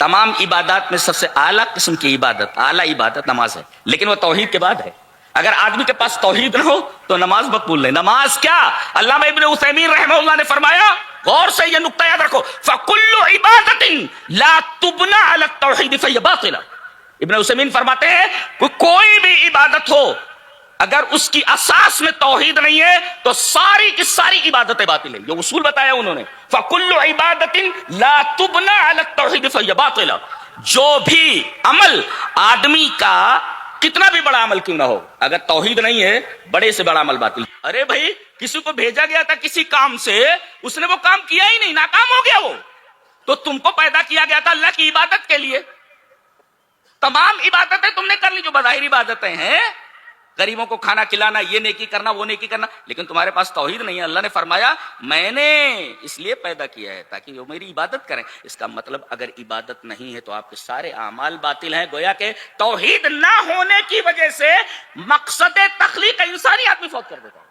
تمام عبادات میں سب سے اعلیٰ قسم کی عبادت، اعلیٰ عبادت نماز ہے، لیکن وہ توحید کے بعد ہے۔ اگر آدمی کے پاس توحید نہ ہو تو نماز مقبول نہیں۔ نماز کیا، علامہ ابن عثیمین رحمہ اللہ نے فرمایا، غور سے یہ نقطہ یاد رکھو، فَكُلُّ عِبَادَةٍ لَا تُبْنَى عَلَى التَّوْحِيدِ فَهِيَ بَاطِلَةٌ۔ ابن عثیمین فرماتے ہیں کوئی بھی عبادت ہو اگر اس کی اساس میں توحید نہیں ہے تو ساری کی ساری عبادتیں باطل ہیں۔ یہ اصول بتایا انہوں نے، فَكُلُّ عِبَادَةٍ لَا تُبْنَى عَلَى التَّوْحِيدِ فَهِيَ بَاطِلَةٌ۔ جو بھی عمل آدمی کا کتنا بھی بڑا عمل کیوں نہ ہو، اگر توحید نہیں ہے بڑے سے بڑا عمل باطل۔ ارے بھائی کسی کو بھیجا گیا تھا کسی کام سے، اس نے وہ کام کیا ہی نہیں، ناکام ہو گیا وہ، تو تم کو پیدا کیا گیا تھا اللہ کی عبادت کے لیے، تمام عبادتیں تم نے کر لی جو بظاہر عبادتیں ہیں، غریبوں کو کھانا کھلانا، یہ نیکی کرنا وہ نیکی کرنا، لیکن تمہارے پاس توحید نہیں ہے۔ اللہ نے فرمایا میں نے اس لیے پیدا کیا ہے تاکہ وہ میری عبادت کریں۔ اس کا مطلب اگر عبادت نہیں ہے تو آپ کے سارے اعمال باطل ہیں، گویا کہ توحید نہ ہونے کی وجہ سے مقصد تخلیق انسانی آدمی فوت کر دیتا ہے۔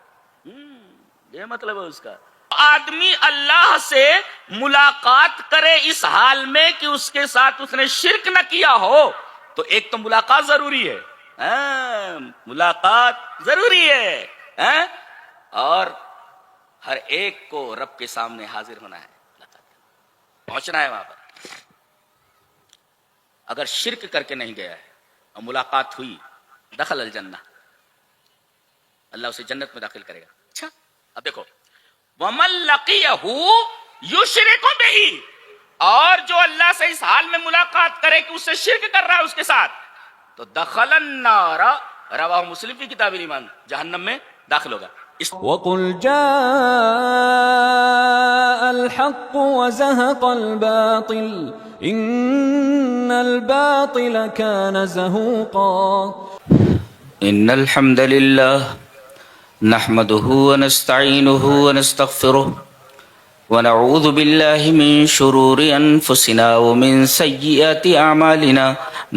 یہ مطلب ہے اس کا۔ آدمی اللہ سے ملاقات کرے اس حال میں کہ اس کے ساتھ اس نے شرک نہ کیا ہو، تو ایک تو ملاقات ضروری ہے، ملاقات ضروری ہے، اور ہر ایک کو رب کے سامنے حاضر ہونا ہے، پہنچنا ہے وہاں پر۔ اگر شرک کر کے نہیں گیا ہے اور ملاقات ہوئی، دخل الجنہ، اللہ اسے جنت میں داخل کرے گا۔ اچھا اب دیکھو، وَمَن لَقِيَهُ يُشْرِكُ بِهِ، اور جو اللہ سے اس حال میں ملاقات کرے کہ اس سے شرک کر رہا ہے اس کے ساتھ، تو دخل النار، رواہ مسلم کی کتاب ایمان، جہنم میں داخل ہوگا۔ وَقُلْ جَاءَ الْحَقُّ وَزَهَقَ الْبَاطِلُ إِنَّ الْبَاطِلَ كَانَ زَهُوقًا۔ إن الحمد لله نحمده ونستعينه ونستغفره ونعوذ بالله من شرور أنفسنا ومن سيئات أعمالنا،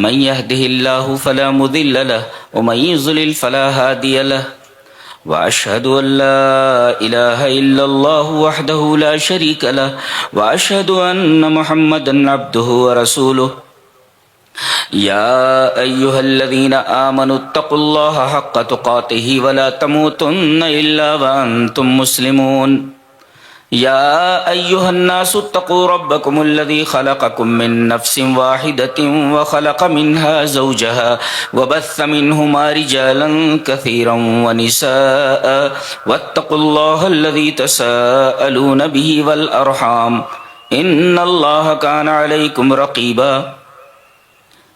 من يهده الله فلا مضل له ومن يضلل فلا هادي له، وأشهد أن لا إله إلا الله وحده لا شريك له، وأشهد أن محمدا عبده ورسوله۔ يا أيها الذين آمنوا اتقوا الله حق تقاته ولا تموتن إلا وأنتم مسلمون۔ يا أيها الناس اتقوا ربكم الذي خلقكم من نفس واحدة وخلق منها زوجها وبث منهما رجالا كثيرا ونساء، واتقوا الله الذي تساءلون به والأرحام إن الله كان عليكم رقيبا۔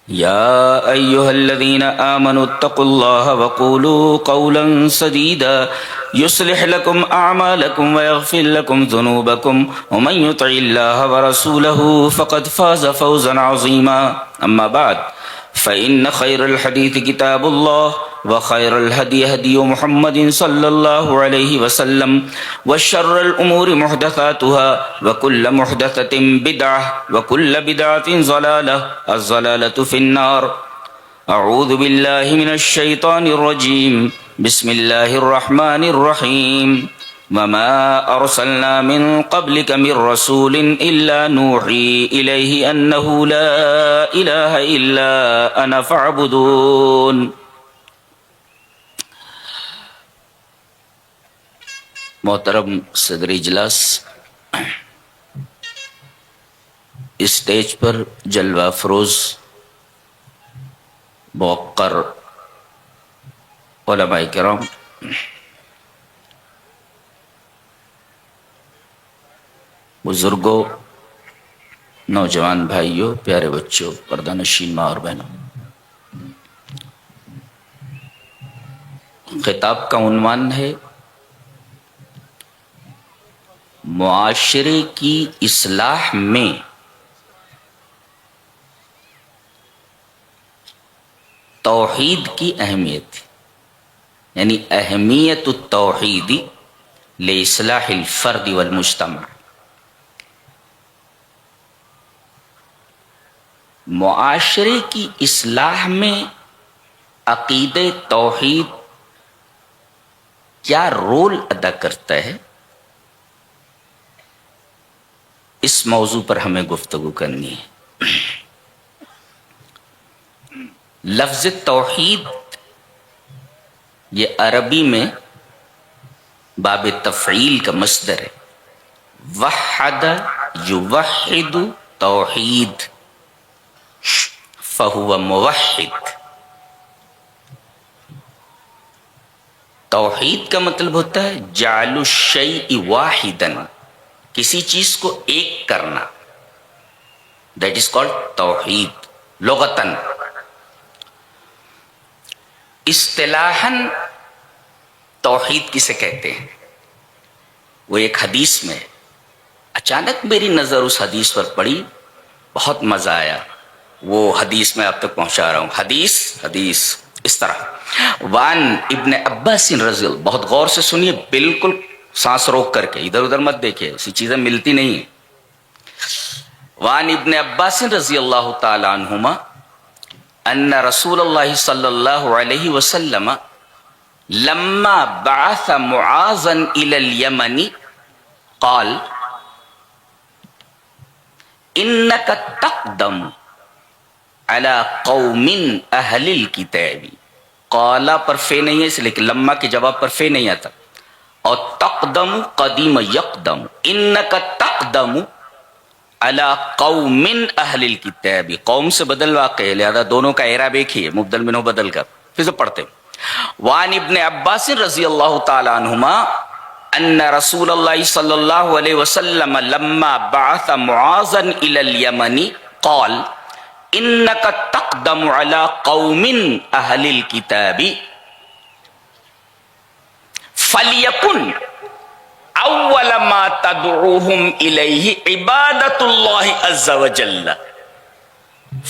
يا أيها الذين آمنوا اتقوا الله وقولوا قولا سديدا يصلح لكم أعمالكم ويغفر لكم ذنوبكم، ومن يطع الله ورسوله فقد فاز فوزا عظيما۔ أما بعد فإن خير الحديث كتاب الله، وخير الهدي هدي محمد صلى الله عليه وسلم، وشر الأمور محدثاتها، وكل محدثة بدعة، وكل بدعة ضلالة، الضلالة في النار۔ أعوذ بالله من الشيطان الرجيم، بسم الله الرحمن الرحيم۔ وما أرسلنا من قبلك من رسول إلا نوحي إليه أنه لا إله إلا أنا فاعبدون۔ محترم صدر اجلاس، اسٹیج پر جلوہ افروز موقر علماء کرام، بزرگوں، نوجوان بھائیوں، پیارے بچوں، پردہ نشین ماں اور بہنوں، خطاب کا عنوان ہے معاشرے کی اصلاح میں توحید کی اہمیت، یعنی اہمیت التوحید لاصلاح الفرد والمجتمع۔ معاشرے کی اصلاح میں عقیدہ توحید کیا رول ادا کرتا ہے، اس موضوع پر ہمیں گفتگو کرنی ہے۔ لفظ توحید یہ عربی میں باب تفعیل کا مصدر ہے. وحد یوحد توحید فہو موحد. توحید کا مطلب ہوتا ہے جعل الشیء واحدا، کسی چیز کو ایک کرنا. دیٹ از کالڈ توحید لغتاً. اصطلاحاً توحید کسے کہتے ہیں؟ وہ ایک حدیث میں اچانک میری نظر اس حدیث پر پڑی، بہت مزہ آیا. وہ حدیث میں آپ تک پہنچا رہا ہوں. حدیث اس طرح وان ابن عباس رضی اللہ، بہت غور سے سنیے، بالکل سانس روک کر کے، ادھر ادھر مت دیکھیے، ایسی چیزیں ملتی نہیں. وان ابن عباس رضی اللہ تعالی عنہما ان رسول اللہ صلی اللہ علیہ وسلم لما بعث معاذا الى اليمن قال انك تقدم على قوم اہل الكتاب. قالا پر فے نہیں ہے اس لیے کہ لما کے جواب پر فے نہیں آتا، اور تقدم قدیم یقدم. انك تقدم على قوم اہل الكتاب، قوم سے بدل واقع ہے، لہذا دونوں کا اعراب ایک ہی ہے، مبدل منہ بدل کر. پھر سے پڑھتے ہیں. وعن ابن عباس رضی اللہ تعالی عنہما ان رسول اللہ صلی اللہ علیہ وسلم لما بعث معاذا الى اليمن قال انك تقدم على قوم اہل الكتاب فليكن اول ما تدعوهم الیہ عبادۃ اللہ عز وجل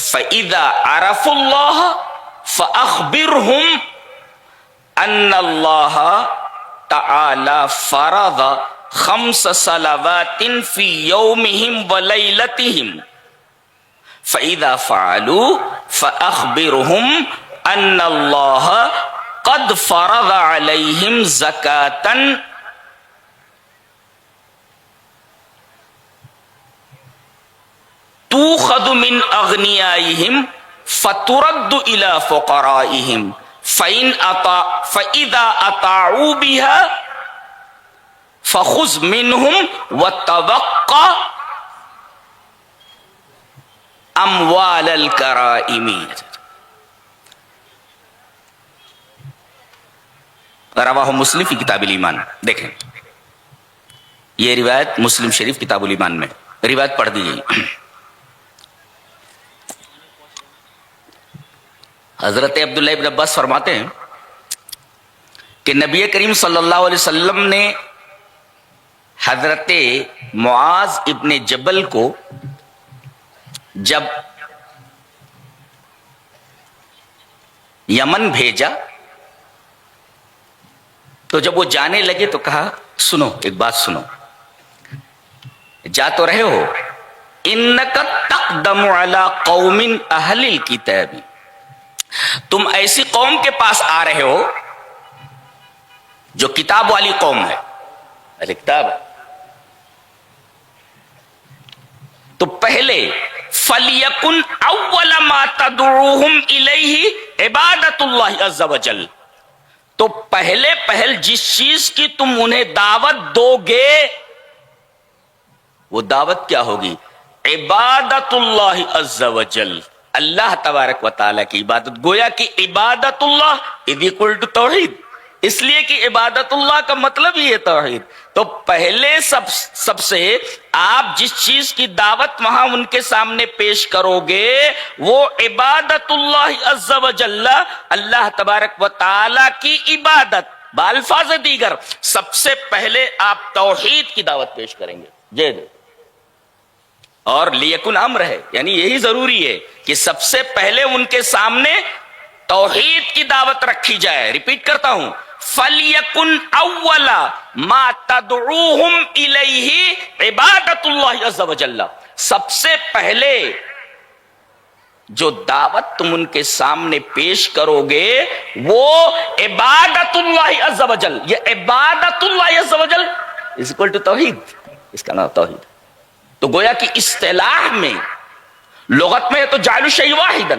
فاذا عرفوا اللہ فاخبرهم ان اللہ تعالی فرض 5 صلوات فی یومہم ولیلتہم فاذا فعلوا فاخبرهم ان اللہ قد فرض علیہم زکاۃ تؤخذ من اغنیائہم فترد الى فقرائہم فإذا أطاعوا بها فخذ منهم وتوقع أموال الكرائم. رواہ مسلم فی کتاب الایمان. دیکھیں یہ روایت مسلم شریف کتاب الایمان میں روایت پڑھ دی گئی. حضرت عبداللہ ابن عباس فرماتے ہیں کہ نبی کریم صلی اللہ علیہ وسلم نے حضرت معاذ ابن جبل کو جب یمن بھیجا تو جب وہ جانے لگے تو کہا سنو ایک بات سنو، جا تو رہے ہو، انک تقدم علی قوم اہل الکتاب، تم ایسی قوم کے پاس آ رہے ہو جو کتاب والی قوم ہے. اہل کتاب ہے تو پہلے فَلْيَكُنْ أَوَّلَ مَا تَدْعُوهُمْ إِلَيْهِ عِبَادَةُ اللَّهِ عَزَّ وَجَلَّ، تو پہل جس چیز کی تم انہیں دعوت دو گے وہ دعوت کیا ہوگی؟ عبادت اللہ عز وجل، اللہ تبارک و تعالیٰ کی عبادت. گویا کہ عبادت اللہ از اکول ٹو توحید، اس لیے کہ عبادت اللہ کا مطلب ہی ہے توحید. تو پہلے سب سے آپ جس چیز کی دعوت وہاں ان کے سامنے پیش کرو گے وہ عبادت اللہ عز وجل، اللہ تبارک و تعالیٰ کی عبادت. بالفاظ دیگر سب سے پہلے آپ توحید کی دعوت پیش کریں گے. جی اور لیکن امر ہے، یعنی یہی ضروری ہے کہ سب سے پہلے ان کے سامنے توحید کی دعوت رکھی جائے. ریپیٹ کرتا ہوں، فَلْيَكُنْ أَوَّلَ مَا تَدْعُوهُمْ إِلَيْهِ عِبَادَةُ اللَّهِ عَزَّ وَجَلَّ، سب سے پہلے جو دعوت تم ان کے سامنے پیش کرو گے وہ عبادت اللہ عز وجل. یہ عبادت اللہ عز وجل از اکول ٹو توحید، اس کا نام توحید. تو گویا کہ اصطلاح میں لغت میں تو جعل الشیء واحدا،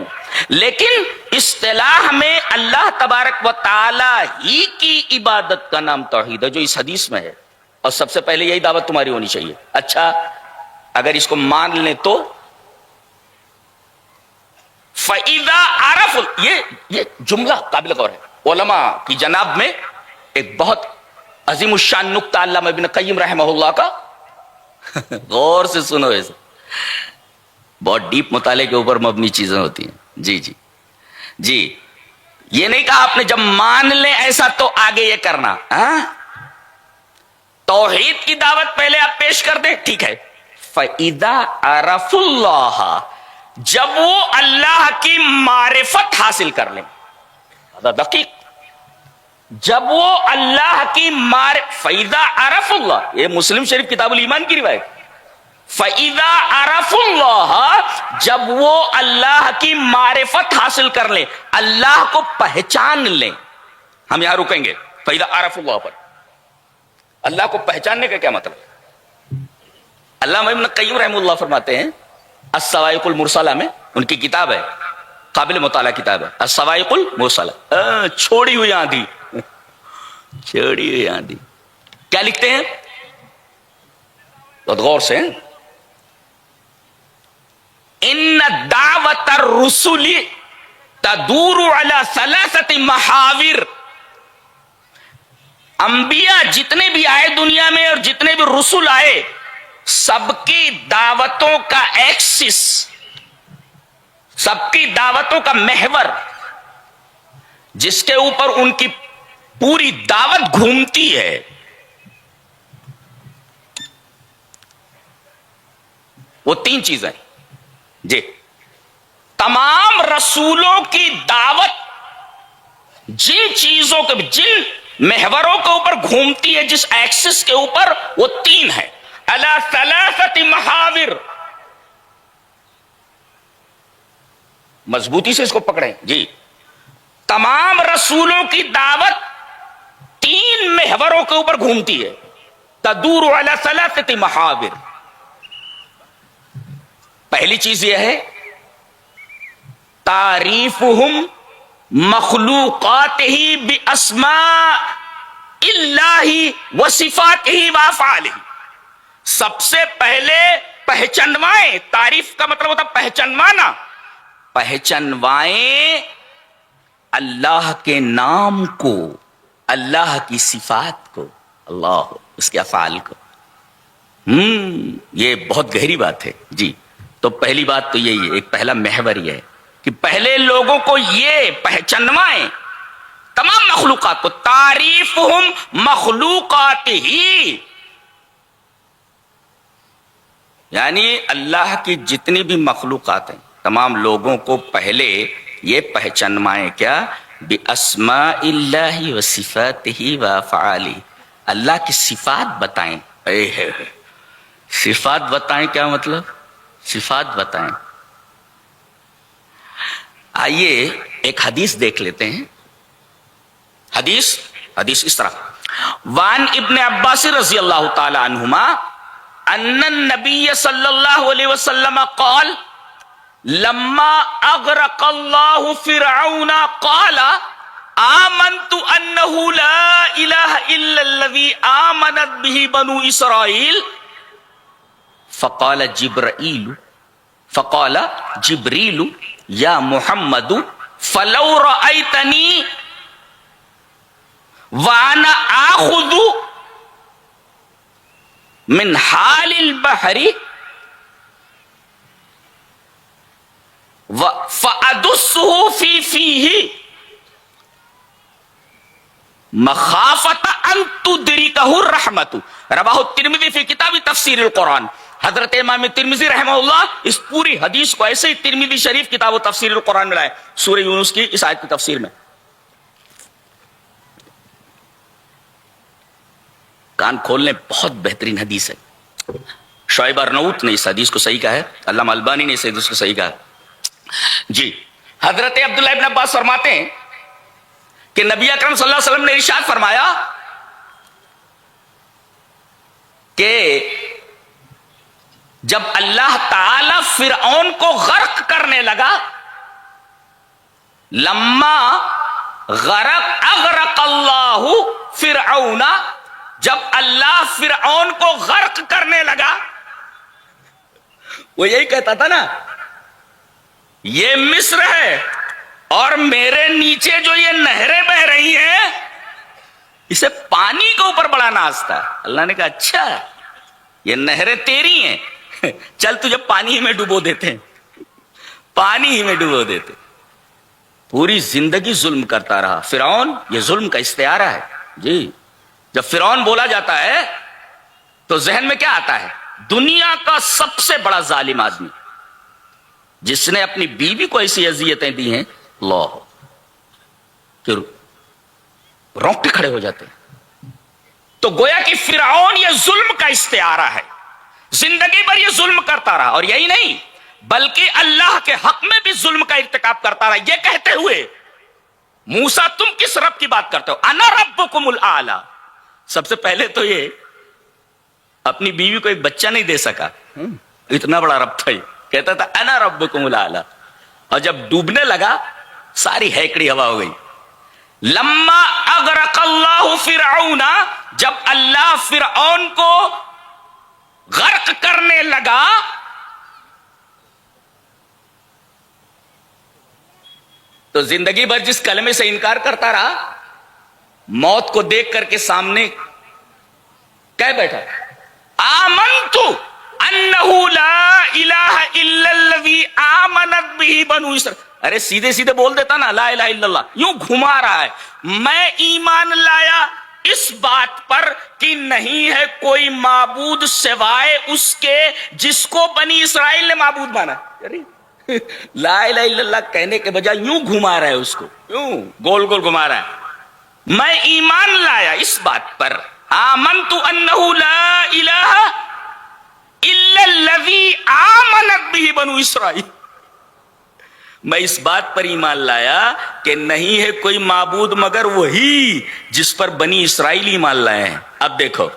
لیکن اصطلاح میں اللہ تبارک و تعالی ہی کی عبادت کا نام توحید ہے، جو اس حدیث میں ہے، اور سب سے پہلے یہی دعوت تمہاری ہونی چاہیے. اچھا اگر اس کو مان لیں تو فَإِذَا عَرَفُوا، یہ جملہ قابل غور ہے. علماء کی جناب میں ایک بہت عظیم الشان نقطہ علامہ ابن قیم رحمہ اللہ کا، غور سے سنو، ایسے بہت ڈیپ مطالعے کے اوپر مبنی چیزیں ہوتی ہیں. جی جی جی، یہ نہیں کہا آپ نے جب مان لیں ایسا تو آگے یہ کرنا. توحید کی دعوت پہلے آپ پیش کر دیں، ٹھیک ہے. فَإِذَا عَرَفُوا اللَّهَ، جب وہ اللہ کی معرفت حاصل کر لیں. دقیق، جب وہ اللہ کی فَإِذَا عَرَفُوا اللَّهَ، یہ مسلم شریف کتاب الایمان کی روایت. فَإِذَا عَرَفُوا اللَّهَ، جب وہ اللہ کی معرفت حاصل کر لیں، اللہ کو پہچان لیں. ہم یہاں رکیں گے فَإِذَا عَرَفُوا اللَّهَ پر. اللہ کو پہچاننے کا کیا مطلب ہے؟ علامہ ابن قیم رحمہ اللہ فرماتے ہیں الصواعق المرسلہ میں، ان کی کتاب ہے، قابل مطالعہ کتاب ہے، الصواعق المرسلہ، چھوڑی ہوئی آندھی، چھوڑی ہوئی آندھی. کیا لکھتے ہیں بہت غور سے؟ ان دعوت الرسل تدور علی ثلاثه محاور. انبیاء جتنے بھی آئے دنیا میں اور جتنے بھی رسول آئے، سب کی دعوتوں کا ایکسس، سب کی دعوتوں کا محور، جس کے اوپر ان کی پوری دعوت گھومتی ہے، وہ تین چیزیں. جی، تمام رسولوں کی دعوت جن چیزوں کے، جن محوروں کے اوپر گھومتی ہے، جس ایکسس کے اوپر، وہ تین ہے. علی ثلاثۃ محاور. مضبوطی سے اس کو پکڑیں. جی، تمام رسولوں کی دعوت تین محوروں کے اوپر گھومتی ہے. تدور علی ثلاثۃ محاور. پہلی چیز یہ ہے تعریفہم مخلوقاتہ باسماء اللہ وصفاتہ وافعالہ. سب سے پہلے پہچنوائیں، تعریف کا مطلب ہوتا پہچنوانا، پہچنوائیں اللہ کے نام کو، اللہ کی صفات کو، اللہ اس کے افعال کو. یہ بہت گہری بات ہے. جی، تو پہلی بات تو یہی ہے، ایک پہلا محور یہ ہے کہ پہلے لوگوں کو یہ پہچنوائیں تمام مخلوقات کو. تعریفہم مخلوقات ہی، یعنی اللہ کی جتنی بھی مخلوقات ہیں تمام لوگوں کو پہلے یہ پہچنوائیں کیا؟ باسماء اللہ وصفاتہ وافعالہ. اللہ کی صفات بتائیں. صفات بتائیں کیا مطلب؟ صفات بتائیں. آئیے ایک حدیث دیکھ لیتے ہیں. حدیث اس طرح: وان ابن عباس رضی اللہ تعالی عنہما ان النبی صلی اللہ علیہ وسلم قال لما اغرق اللہ فرعون قال آمنت انه لا الہ الا الذی آمنت به بنو اسرائیل. فقال جبریل یا محمد فلو رأیتنی وانا آخذ من حال البحر فأدسه في فيه مخافت ان تدرکہ الرحمت. رواہ الترمذی فی کتاب تفسیر القرآن. حضرت امام ترمذی رحمہ اللہ اس پوری حدیث کو ایسے ہی ترمذی شریف کتاب و تفسیر القرآن میں لائے، سورہ یونس کی اس آیت کی تفسیر میں. کان کھول لیں، بہت بہترین حدیث ہے. شعیب ارناؤت نے اس حدیث کو صحیح کہا ہے، علامہ البانی نے اس حدیث کو صحیح کہا. جی، حضرت عبداللہ ابن عباس فرماتے ہیں کہ نبی اکرم صلی اللہ علیہ وسلم نے ارشاد فرمایا کہ جب اللہ تعالی فرعون کو غرق کرنے لگا لما اغرق اللہ فرعون، جب اللہ فرعون کو غرق کرنے لگا، وہ یہی کہتا تھا نا، یہ مصر ہے اور میرے نیچے جو یہ نہریں بہ رہی ہیں، اسے پانی کے اوپر بڑا ناز تھا۔ اللہ نے کہا اچھا یہ نہریں تیری ہیں، چل تجھے پانی ہی میں ڈبو دیتے ہیں، پانی ہی میں ڈبو دیتے۔ پوری زندگی ظلم کرتا رہا فرعون، یہ ظلم کا استعارہ ہے جی۔ جب فرعون بولا جاتا ہے تو ذہن میں کیا آتا ہے؟ دنیا کا سب سے بڑا ظالم آدمی جس نے اپنی بیوی کو ایسی اذیتیں دی ہیں، اللہ کہ رونگٹے کھڑے ہو جاتے ہیں۔ تو گویا کہ فرعون یہ ظلم کا استعارہ ہے، زندگی بھر یہ ظلم کرتا رہا، اور یہی نہیں بلکہ اللہ کے حق میں بھی ظلم کا ارتکاب کرتا رہا، یہ کہتے ہوئے موسیٰ تم کس رب کی بات کرتے ہو؟ انا ربکم الاعلی۔ سب سے پہلے تو یہ اپنی بیوی کو ایک بچہ نہیں دے سکا، اتنا بڑا رب تھا، یہ کہتا تھا انا ربکم الاعلی، اور جب ڈوبنے لگا ساری ہیکڑی ہوا ہو گئی۔ لما اغرق اللہ فرعون، جب اللہ فرعون کو غرق کرنے لگا، تو زندگی بھر جس کلمے سے انکار کرتا رہا، موت کو دیکھ کر کے سامنے کہہ بیٹھا آمنت انہ لا الہ الا الذی آمنت بہ بنو اسرائیل۔ ارے سیدھے سیدھے بول دیتا نا لا الہ الا اللہ، یوں گھما رہا ہے، میں ایمان لایا اس بات پر کہ نہیں ہے کوئی معبود سوائے اس کے جس کو بنی اسرائیل نے معبود مانا۔ لا الہ الا اللہ کہنے کے بجائے یوں گھما رہا ہے اس کو، یوں گول گول گھما رہا ہے۔ میں ایمان لایا اس بات پر، آمنت انہ لا الہ الا الذی آمنت بہ بنو اسرائیل، میں اس بات پر ایمان لایا کہ نہیں ہے کوئی معبود مگر وہی جس پر بنی اسرائیل ایمان لائے ہیں۔ اب دیکھو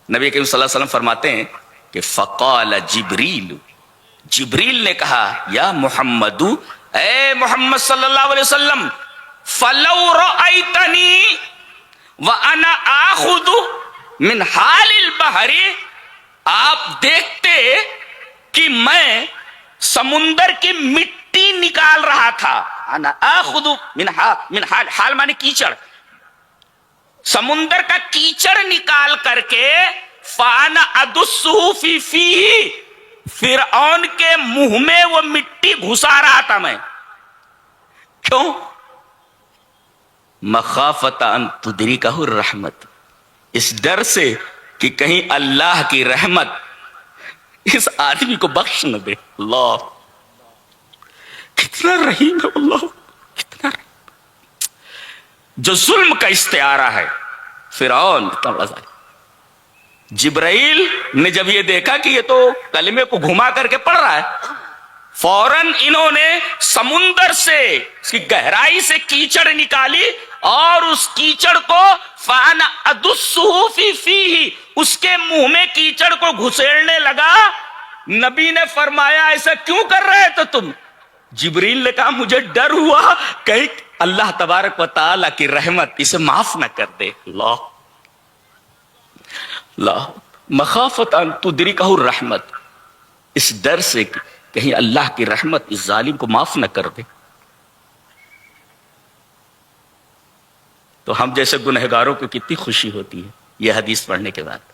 نبی کریم صلی اللہ علیہ وسلم فرماتے ہیں کہ فقال جبریل، جبریل نے کہا یا محمد، اے محمد صلی اللہ علیہ وسلم، فلو رأیتنی وانا آخذ من حال البحر، آپ دیکھتے کہ میں سمندر کی مٹی نکال رہا تھا، انا آخذ من حال مانے کیچڑ، سمندر کا کیچڑ نکال کر کے فانا ادسہ فی فیہ، فرعون کے منہ میں وہ مٹی گھسا رہا تھا میں، کیوں؟ مخافت ان تدرکہ الرحمت، اس ڈر سے کہ کہیں اللہ کی رحمت اس آدمی کو بخش نہ دے۔ اللہ کتنا رحیم ہے اللہ، کتنا رحیم، جو ظلم کا استعارہ ہے فرعون اتنا بڑا ظالم۔ جبرائیل نے جب یہ دیکھا کہ یہ تو کلمے کو گھما کر کے پڑھ رہا ہے، فوراً انہوں نے سمندر سے اس کی گہرائی سے کیچڑ نکالی اور اس کیچڑ کو فانا ادسہ فی فیہ، اس کے منہ میں کیچڑ کو گھسیڑنے لگا۔ نبی نے فرمایا ایسا کیوں کر رہے تھے تم؟ جبریل نے کہا مجھے ڈر ہوا کہیں اللہ تبارک و تعالی کی رحمت اسے معاف نہ کر دے۔ اللہ اللہ مخافت ان تدرکہ الرحمت، اس ڈر سے کہ کہیں اللہ کی رحمت اس ظالم کو معاف نہ کر دے۔ تو ہم جیسے گنہگاروں کو کتنی خوشی ہوتی ہے یہ حدیث پڑھنے کے بعد،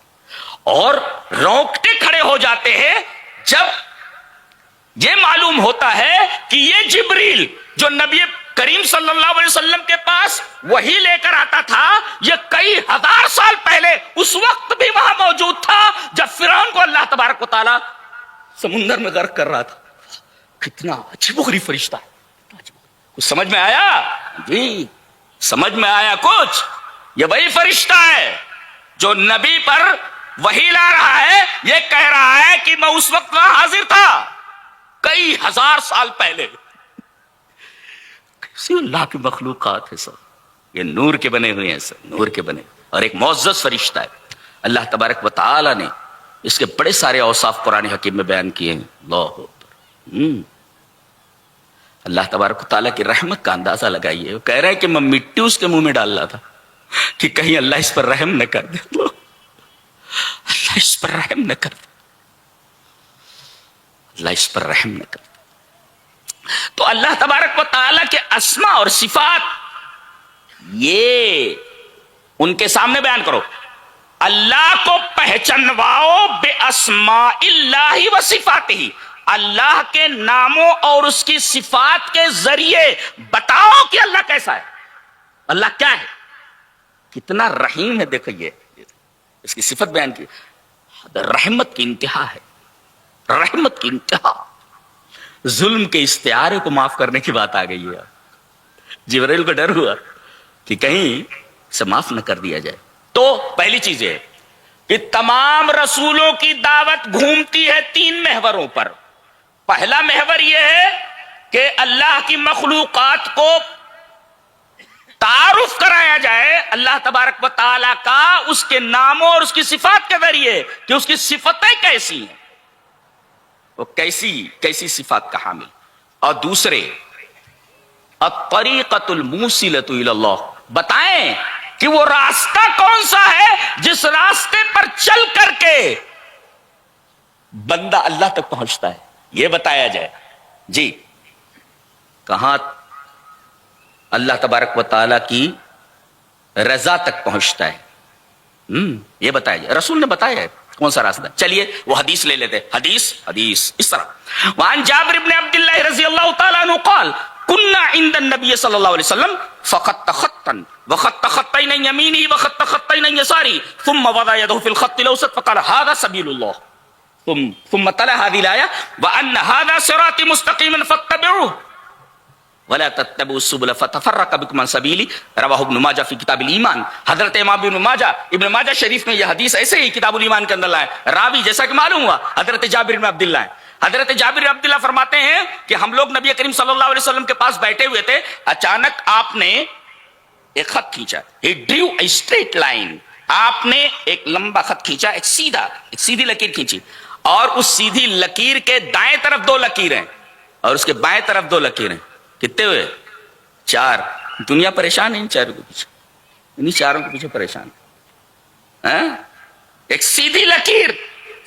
اور رونگٹے کھڑے ہو جاتے ہیں جب یہ معلوم ہوتا ہے کہ یہ جبریل جو نبی کریم صلی اللہ علیہ وسلم کے پاس وحی لے کر آتا تھا، یہ کئی ہزار سال پہلے اس وقت بھی وہاں موجود تھا جب فرعون کو اللہ تبارک و تعالی سمندر میں غرق کر رہا تھا۔ کتنا عجیب و غریب فرشتہ ہے، کچھ سمجھ میں آیا؟ جی سمجھ میں آیا کچھ؟ یہ وہی فرشتہ ہے جو نبی پر وحی لا رہا ہے، یہ کہہ رہا ہے کہ میں اس وقت وہاں حاضر تھا کئی ہزار سال پہلے۔ کیسی اللہ کی مخلوقات ہے سب، یہ نور کے بنے ہوئے ہیں سب، نور کے بنے، اور ایک معزز فرشتہ ہے۔ اللہ تبارک و تعالی نے اس کے بڑے سارے اوصاف قرآن حکیم میں بیان کیے ہیں۔ اللہ اللہ تبارک و تعالیٰ کی رحمت کا اندازہ لگائیے. وہ کہہ رہے ہیں کہ میں مٹی اس کے منہ میں ڈال رہا تھا کہ کہیں اللہ اس پر رحم نہ کر دے. اللہ اس پر رحم نہ کر دے, اللہ اس پر رحم نہ کر دے. تو اللہ تبارک و تعالیٰ کے اسما اور صفات یہ ان کے سامنے بیان کرو. اللہ کو پہچانواؤ بے اسماء اللہ و صفاتہ, اللہ کے ناموں اور اس کی صفات کے ذریعے بتاؤ کہ اللہ کیسا ہے, اللہ کیا ہے, کتنا رحیم ہے. دیکھو یہ اس کی صفت بیان کی, رحمت کی انتہا ہے, رحمت کی انتہا. ظلم کے استعارے کو معاف کرنے کی بات آ گئی ہے. جبرائیل کو ڈر ہوا کہ کہیں سے معاف نہ کر دیا جائے. تو پہلی چیز یہ کہ تمام رسولوں کی دعوت گھومتی ہے 3 محوروں پر. پہلا محور یہ ہے کہ اللہ کی مخلوقات کو تعارف کرایا جائے اللہ تبارک و تعالیٰ کا اس کے ناموں اور اس کی صفات کے ذریعے کہ اس کی صفتیں کیسی ہیں, وہ کیسی صفات کا حامل. اور دوسرے الطریقۃ الموصلۃ الی اللہ, بتائیں کہ وہ راستہ کون سا ہے جس راستے پر چل کر کے بندہ اللہ تک پہنچتا ہے, یہ بتایا جائے. جی کہاں اللہ تبارک و تعالیٰ کی رضا تک پہنچتا ہے, یہ بتایا جائے. رسول نے بتایا ہے کون سا راستہ. چلیے وہ حدیث لے لیتے. حدیث اس طرح, وعن جابر بن عبد اللہ رضی اللہ تعالیٰ عنہ قال كنا عند النبي صلى الله عليه وسلم فخط خطا وخط خطين يمينه وخط خطين يساره ثم وضع يده في الخط الاوسط فقال هذا سبيل الله ثم تلا هذه الايه وان هذا صراطي مستقيما فاتبعوه ولا تتبعوا السبل فتفرق بكم عن سبيلي. رواه ابن ماجہ فی کتاب الایمان. حضرت امام ابن ماجہ شریف میں یہ حدیث ایسے ہی کتاب الایمان کے اندر لائے. راوی جیسا کہ معلوم ہوا حضرت جابر بن عبداللہ ہیں. حضرت جابر بن عبداللہ فرماتے ہیں کہ ہم لوگ نبی کریم صلی اللہ علیہ وسلم کے پاس بیٹھے ہوئے تھے, اچانک آپ نے ایک خط کھینچا. He drew a straight line. آپ نے ایک لمبا خط کھینچا, ایک سیدھی لکیر کھینچی, اور اس سیدھی لکیر کے دائیں طرف 2 لکیریں اور اس کے بائیں طرف 2 لکیریں. کتنے ہوئے؟ 4. دنیا پریشان ہے ان 4 کے پیچھے, انہیں 4 کے پیچھے پریشان ہے. ایک سیدھی لکیر,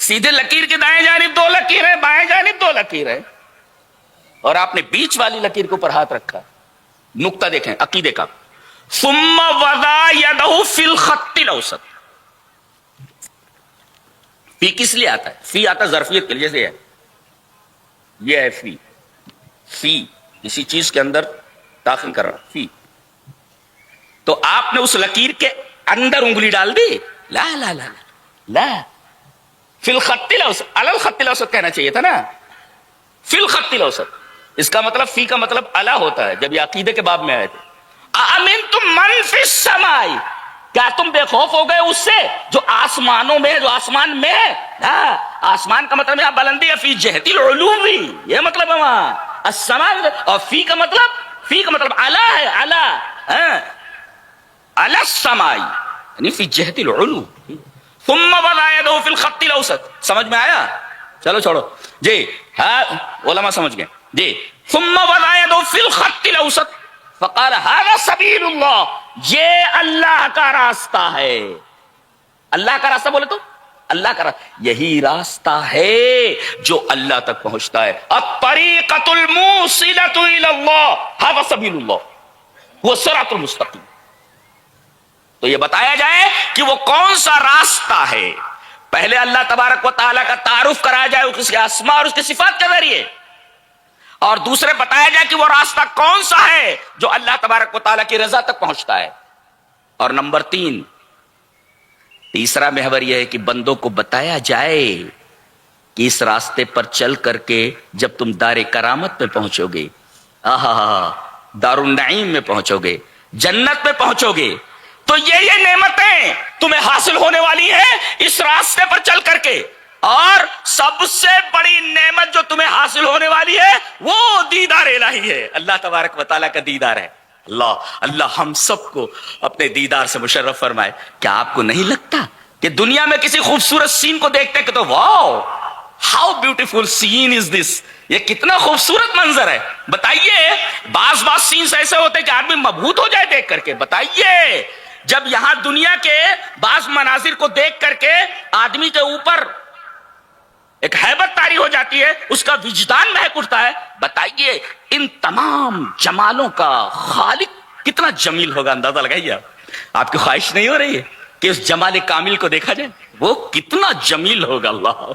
سیدھے لکیر کے دائیں جانب 2 لکیریں, بائیں جانب 2 لکیریں, اور آپ نے بیچ والی لکیر کے اوپر ہاتھ رکھا. نقطہ دیکھیں عقیدے کا. ثم وضع يده في الخط الاوسط. فی کس لیے آتا ہے؟ فی آتا ظرفیت کے لیے, جیسے یہ ہے فی کسی چیز کے اندر داخل کر رہا فی. تو آپ نے اس لکیر کے اندر انگلی ڈال دی. لا لا لا لا فی الخط الاوسط, علی الخط الاوسط کہنا چاہیے تھا نا, فی الخط الاوسط. اس کا مطلب فی کا مطلب اعلی ہوتا ہے. جب یہ عقیدے کے باب میں آئے تھے, امنتم من فی السماء, کیا تم بے خوف ہو گئے اس سے جو آسمانوں میں, جو آسمان میں ہے. آسمان کا مطلب یہاں بلندی ہے, فی جہت العلو, یہ مطلب ہے وہاں السماء. اور فی کا مطلب اعلی ہے, اعلی اعلی السماء یعنی فی جہت العلو. ثم وضع يده في الخط الاوسط. سمجھ میں آیا؟ چلو چھوڑو جی, ہاں علماء سمجھ گئے جی. ثم وضع يده في الخط الاوسط فقال هذا سبیل اللہ, یہ اللہ کا راستہ ہے. اللہ کا راستہ بولے تو اللہ کا راستہ, یہی راستہ ہے جو اللہ تک پہنچتا ہے. الطریقۃ الموصلۃ الی اللہ ھذا سبیل اللہ وہ صراط المستقیم. تو یہ بتایا جائے کہ وہ کون سا راستہ ہے. پہلے اللہ تبارک و تعالیٰ کا تعارف کرایا جائے اس کے اسماء اور اس کی صفات کے ذریعے, اور دوسرے بتایا جائے کہ وہ راستہ کون سا ہے جو اللہ تبارک و تعالیٰ کی رضا تک پہنچتا ہے. اور نمبر 3 تیسرا محور یہ ہے کہ بندوں کو بتایا جائے کہ اس راستے پر چل کر کے جب تم دار کرامت میں پہنچو گے, دار النعیم میں پہنچو گے, جنت میں پہنچو گے, تو یہ نعمتیں تمہیں حاصل ہونے والی ہیں اس راستے پر چل کر کے. اور سب سے بڑی نعمت جو تمہیں حاصل ہونے والی ہے وہ دیدار الہی ہے, اللہ تبارک و تعالیٰ کا دیدار ہے. اللہ ہم سب کو اپنے دیدار سے مشرف فرمائے. کیا آپ کو نہیں لگتا کہ دنیا میں کسی خوبصورت سین کو دیکھتے کہ تو واو ہاؤ بیوٹیفل سین از دس، یہ کتنا خوبصورت منظر ہے. بتائیے بعض سینز ایسے ہوتے کہ آدمی مبہوت ہو جائے دیکھ کر کے. بتائیے جب یہاں دنیا کے بعض مناظر کو دیکھ کر کے آدمی کے اوپر ایک ہیبت طاری ہو جاتی ہے، اس کا وجدان مہک اٹھتا ہے. بتائیے ان تمام جمالوں کا خالق کتنا جمیل ہوگا. اندازہ لگائیے. آپ کی خواہش نہیں ہو رہی ہے کہ اس جمال کامل کو دیکھا جائے؟ وہ کتنا جمیل ہوگا. اللہ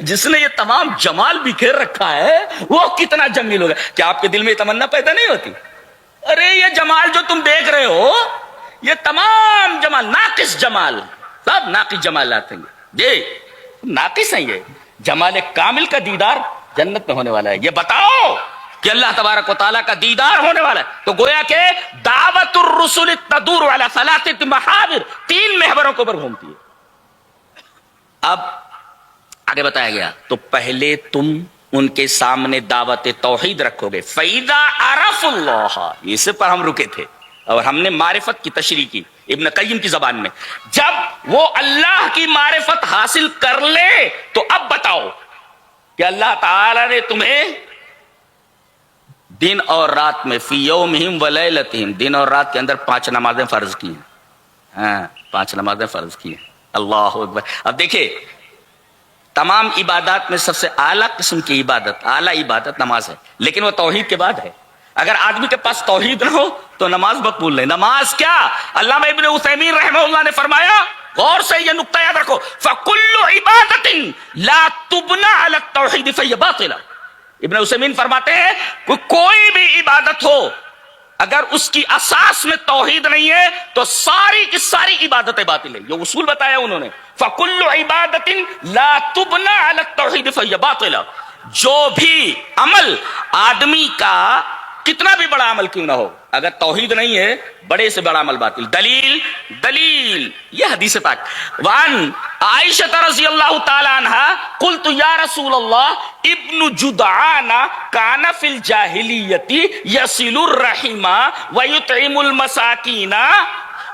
جس نے یہ تمام جمال بکھیر رکھا ہے وہ کتنا جمیل ہوگا. کیا آپ کے دل میں یہ تمنا پیدا نہیں ہوتی؟ ارے یہ جمال جو تم دیکھ رہے ہو، یہ تمام جمال ناقص جمال، سب ناقص جمالات ہیں. جی ناقص ہیں. یہ جمال کامل کا دیدار جنت میں ہونے والا ہے. یہ بتاؤ کہ اللہ تبارک و تعالیٰ کا دیدار ہونے والا ہے. تو گویا کہ دعوت الرسل تدور علی ثلاثۃ محاور، 3 محوروں کے اوپر گھومتی ہے. اب آگے بتایا گیا تو پہلے تم ان کے سامنے دعوت توحید رکھو گے. فَإِذَا عَرَفُوا اللَّهَ، اس پر ہم رکے تھے اور ہم نے معرفت کی تشریح کی ابن قیم کی زبان میں. جب وہ اللہ کی معرفت حاصل کر لے تو اب بتاؤ کہ اللہ تعالی نے تمہیں دن اور رات میں فی یومہم ولیلتہم، دن اور رات کے اندر 5 نمازیں فرض کی ہیں. ہاں 5 نمازیں فرض کی ہیں. اللہ اکبر. اب دیکھیں تمام عبادات میں سب سے اعلیٰ قسم کی عبادت، اعلیٰ عبادت نماز ہے، لیکن وہ توحید کے بعد ہے. اگر آدمی کے پاس توحید نہ ہو تو نماز مقبول نہیں. نماز کیا؟ علامہ ابن عثیمین رحمہ اللہ نے فرمایا، غور سے یہ نقطہ یاد رکھو، فَكُلُّ عِبَادَةٍ لَا تُبْنَى عَلَى التَّوْحِيدِ فَهِيَ بَاطِلَةٌ. ابن عثیمین فرماتے ہیں کوئی بھی عبادت ہو اگر اس کی اساس میں توحید نہیں ہے تو ساری کی ساری عبادتیں باطل ہیں. یہ اصول بتایا انہوں نے. فَكُلُّ عِبَادَةٍ لَا تُبْنَى عَلَى التَّوْحِيدِ فَهِيَ بَاطِلَةٌ. جو بھی عمل آدمی کا کتنا بھی بڑا عمل کیوں نہ ہو، اگر توحید نہیں ہے بڑے سے بڑا عمل باطل. دلیل یہ حدیث پاک. وان عائشہ رضی اللہ تعالی عنہا قلت یا رسول اللہ ابن جدعان کان فی الجاہلیت یصل الرحم ویطعم المساکین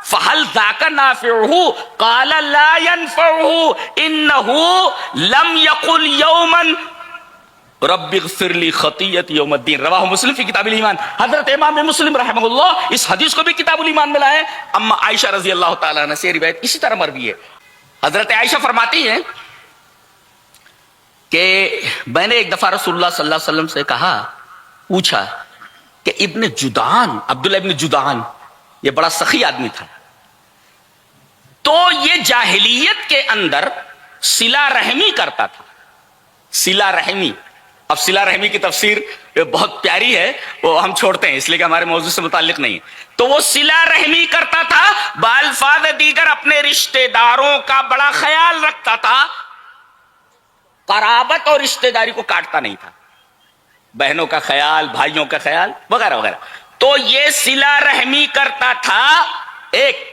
فهل ذاک نافعہ قال لا ينفعہ انہ لم یقل یوما رب اغفر لی خطیئتی یوم الدین. رواہ مسلم فی کتاب الایمان. حضرت امام مسلم رحمہ اللہ اس حدیث کو بھی کتاب الایمان میں لائے. اما عائشہ رضی اللہ تعالیٰ عنہ سے روایت اسی طرح مروی ہے. حضرت عائشہ فرماتی ہیں کہ میں نے ایک دفعہ رسول اللہ صلی اللہ علیہ وسلم سے کہا، پوچھا کہ ابن جدعان، عبداللہ ابن جدعان یہ بڑا سخی آدمی تھا، تو یہ جاہلیت کے اندر صلہ رحمی کرتا تھا. صلہ رحمی، اب صلہ رحمی کی تفسیر بہت پیاری ہے، وہ ہم چھوڑتے ہیں اس لیے کہ ہمارے موضوع سے متعلق نہیں. تو وہ صلہ رحمی کرتا تھا، بالفاظ دیگر اپنے رشتہ داروں کا بڑا خیال رکھتا تھا، قرابت اور رشتہ داری کو کاٹتا نہیں تھا، بہنوں کا خیال، بھائیوں کا خیال وغیرہ وغیرہ. تو یہ صلہ رحمی کرتا تھا. ایک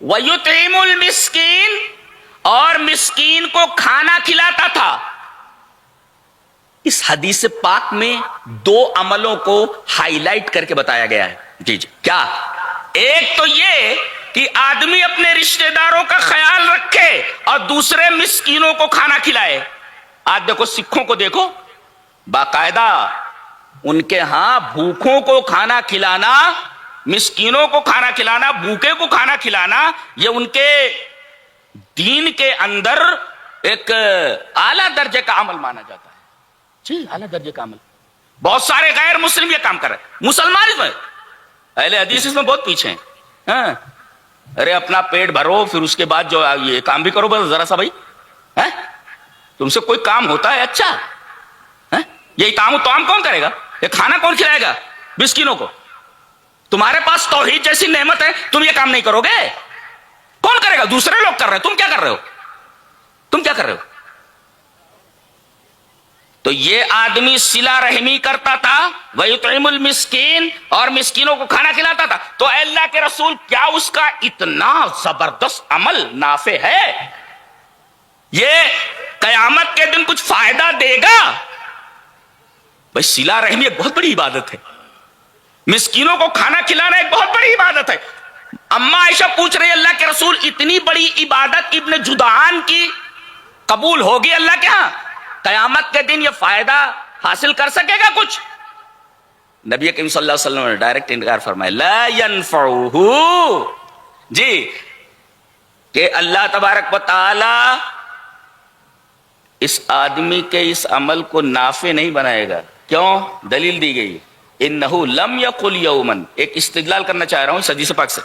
وَيُطْعِمُ الْمِسْكِينَ، اور مسکین کو کھانا کھلاتا تھا. اس حدیث پاک میں 2 عملوں کو ہائی لائٹ کر کے بتایا گیا ہے. جی کیا؟ ایک تو یہ کہ آدمی اپنے رشتہ داروں کا خیال رکھے اور دوسرے مسکینوں کو کھانا کھلائے. آج دیکھو سکھوں کو دیکھو، باقاعدہ ان کے ہاں بھوکوں کو کھانا کھلانا، مسکینوں کو کھانا کھلانا، بھوکے کو کھانا کھلانا، یہ ان کے دین کے اندر ایک اعلیٰ درجے کا عمل مانا جاتا ہے. جی اعلیٰ درجے کا عمل. بہت سارے غیر مسلم یہ کام کر رہے ہیں. مسلمان اس میں، اہل حدیث اس میں بہت پیچھے ہیں. ہاں ارے اپنا پیٹ بھرو، پھر اس کے بعد جو یہ کام بھی کرو بس ذرا سا. بھائی تم سے کوئی کام ہوتا ہے اچھا؟ یہ اطعام و طعام کون کرے گا؟ یہ کھانا کون کھلائے گا مسکینوں کو؟ تمہارے پاس توحید جیسی نعمت ہے، تم یہ کام نہیں کرو گے؟ کون کرے گا؟ دوسرے لوگ کر رہے ہیں، تم کیا کر رہے ہو؟ تم کیا کر رہے ہو؟ تو یہ آدمی صلہ رحمی کرتا تھا، وَيُطْعِمُ الْمِسْكِينَ، اور مسکینوں کو کھانا کھلاتا تھا. تو اے اللہ کے رسول کیا اس کا اتنا زبردست عمل نافع ہے؟ یہ قیامت کے دن کچھ فائدہ دے گا؟ بھائی صلہ رحمی ایک بہت بڑی عبادت ہے، مسکینوں کو کھانا کھلانا ایک بہت بڑی عبادت ہے. اما عائشہ پوچھ رہی اللہ کے رسول اتنی بڑی عبادت ابن جدعان کی قبول ہوگی اللہ کے ہاں؟ قیامت کے دن یہ فائدہ حاصل کر سکے گا کچھ؟ نبی کریم صلی اللہ علیہ وسلم نے ڈائریکٹ انکار فرمایا، لا ينفعہ، جی، کہ اللہ تبارک و تعالی اس آدمی کے اس عمل کو نافع نہیں بنائے گا. کیوں؟ دلیل دی گئی، انہو لم یقل یومن، ایک استدلال کرنا چاہ رہا ہوں اس حدیث پاک سے.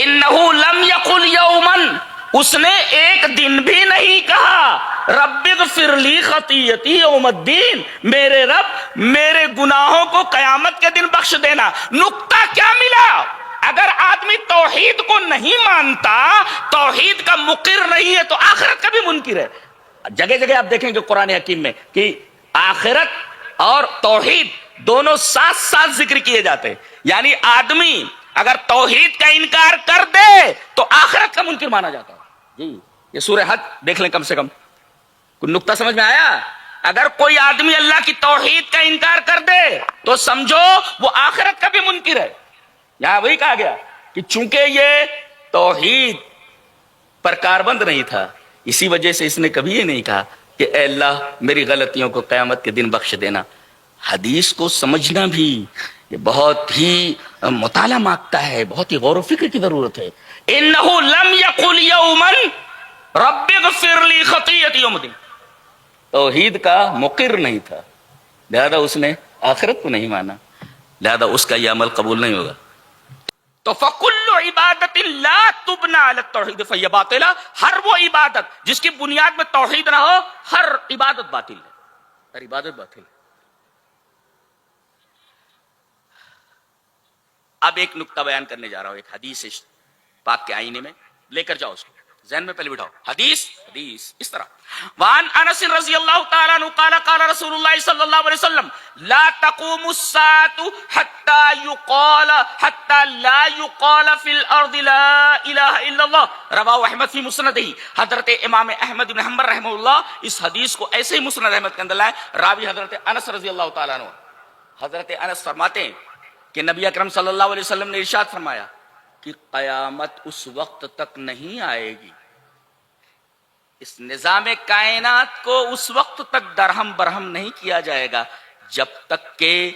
انہو لم یقل یومن، اس نے ایک دن بھی نہیں کہا رب اغفر لی خطیئتی یوم الدین، میرے رب میرے گناہوں کو قیامت کے دن بخش دینا. نقطہ کیا ملا؟ اگر آدمی توحید کو نہیں مانتا، توحید کا مقر نہیں ہے، تو آخرت کا بھی منکر ہے. جگہ جگہ آپ دیکھیں گے قرآن حکیم میں کہ آخرت اور توحید دونوں ساتھ ساتھ ذکر کیے جاتے ہیں. یعنی آدمی اگر توحید کا انکار کر دے تو آخرت کا منکر مانا جاتا ہے. جی، یہ سورہ حج دیکھ لیں، کم سے کم کوئی نقطہ سمجھ میں آیا؟ اگر کوئی آدمی اللہ کی توحید کا انکار کر دے تو سمجھو وہ آخرت کا بھی منکر ہے. یہاں وہی کہا گیا کہ چونکہ یہ توحید پر کاربند نہیں تھا، اسی وجہ سے اس نے کبھی یہ نہیں کہا کہ اے اللہ میری غلطیوں کو قیامت کے دن بخش دینا. حدیث کو سمجھنا بھی یہ بہت ہی مطالعہ مانگتا ہے، بہت ہی غور و فکر کی ضرورت ہے. انہو لم یقل یومن رب اغفر لی خطیئتی یوم الدین، توحید کا مقر نہیں تھا، لہذا اس نے آخرت کو نہیں مانا، لہذا اس کا یہ عمل قبول نہیں ہوگا. تو فَكُلُّ عِبَادَةٍ لَا تُبْنَى عَلَى التَّوْحِيدِ فَهِيَ باطِلَةٌ، ہر وہ عبادت جس کی بنیاد میں توحید نہ ہو، ہر عبادت باطل ہے، ہر عبادت باطل ہے. اب ایک نقطہ بیان کرنے جا رہا ہوں، ایک حدیث پاک کے آئینے میں لے کر جاؤ، اس کو ذہن میں پہلے بٹھاؤ. حدیث اس طرح، وعن انس رضی اللہ تعالی عنہ قال قال رسول اللہ صلی اللہ علیہ وسلم لا تقوم الساعة حتى لا يقال في الارض لا الہ الا اللہ، رواہ احمد فی مسندہ. حضرت امام احمد بن حنبل رحمہ اللہ اس حدیث کو ایسے ہی مسند احمد کے اندر لائے. راوی حضرت انس رضی اللہ تعالی عنہ. حضرت انس فرماتے ہیں کہ نبی اکرم صلی اللہ علیہ وسلم نے ارشاد فرمایا کہ قیامت اس وقت تک نہیں آئے گی، اس نظام کائنات کو اس وقت تک درہم برہم نہیں کیا جائے گا جب تک کہ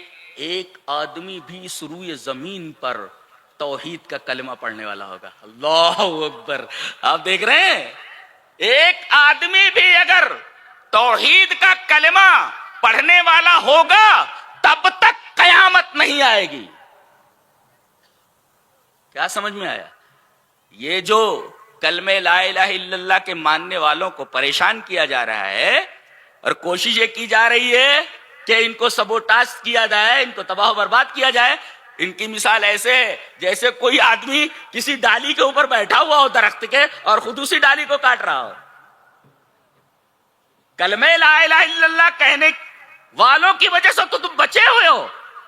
ایک آدمی بھی اس روئے زمین پر توحید کا کلمہ پڑھنے والا ہوگا. اللہ اکبر. آپ دیکھ رہے ہیں، ایک آدمی بھی اگر توحید کا کلمہ پڑھنے والا ہوگا تب تک قیامت نہیں آئے گی. کیا سمجھ میں آیا؟ یہ جو کلمہ لا الہ الا اللہ کے ماننے والوں کو پریشان کیا جا رہا ہے اور کوشش یہ کی جا رہی ہے کہ ان کو سبوٹاژ کیا جائے، ان کو تباہ و برباد کیا جائے. ان کی مثال ایسے ہے جیسے کوئی آدمی کسی ڈالی کے اوپر بیٹھا ہوا ہو درخت کے اور خود اسی ڈالی کو کاٹ رہا ہو. کلمہ لا الہ الا اللہ کہنے والوں کی وجہ سے تو تم بچے ہوئے ہو،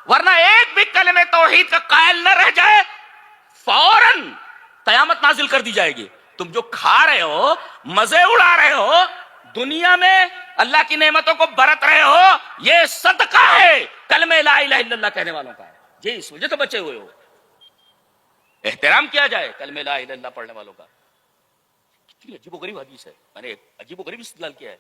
ورنہ ایک بھی کلمہ توحید کا قائل نہ رہ جائے فوراً قیامت نازل کر دی جائے گی. تم جو کھا رہے ہو، مزے اڑا رہے ہو، دنیا میں اللہ کی نعمتوں کو برت رہے ہو، یہ صدقہ ہے کلمہ لا الہ الا اللہ کہنے والوں کا ہے. جی، اس وجہ سے بچے ہوئے ہو. احترام کیا جائے کلمہ لا الہ الا اللہ پڑھنے والوں کا. کتنی عجیب و غریب حدیث ہے، میں نے عجیب و غریب استدلال کیا ہے.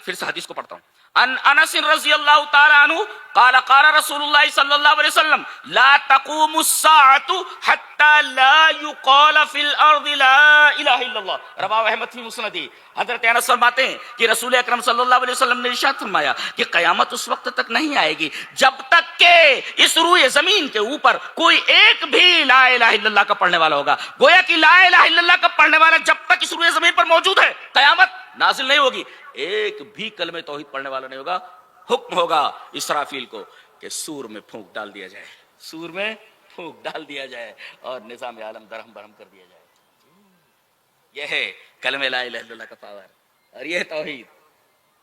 پھر سے حدیث کو پڑھتا ہوں. ان انس رضی اللہ تعالی عنہ قال قال رسول اللہ صلی اللہ علیہ وسلم لا تقوم الساعة حتى لا يقال في الارض لا الہ الا اللہ، رواہ احمد فی مسندہ. حضرت انس فرماتے ہیں کہ رسول اکرم صلی اللہ علیہ وسلم نے ارشاد فرمایا کہ قیامت اس وقت تک نہیں آئے گی جب تک کہ اس روئے زمین کے اوپر کوئی ایک بھی لا الہ الا اللہ کا پڑھنے والا ہوگا. گویا کہ لا الہ الا اللہ کا پڑھنے والا جب تک اس روئے زمین پر موجود ہے قیامت نازل نہیں ہوگی. ایک بھی کلمہ توحید پڑھنے والا نہیں ہوگا. حکم ہوگا اسرافیل کو کہ سور میں پھونک ڈال دیا جائے، سور میں پھونک ڈال دیا جائے اور نظام عالم درہم برہم کر دیا جائے. یہ ہے کلمہ لا الہ الا اللہ کا پاور اور یہ ہے توحید.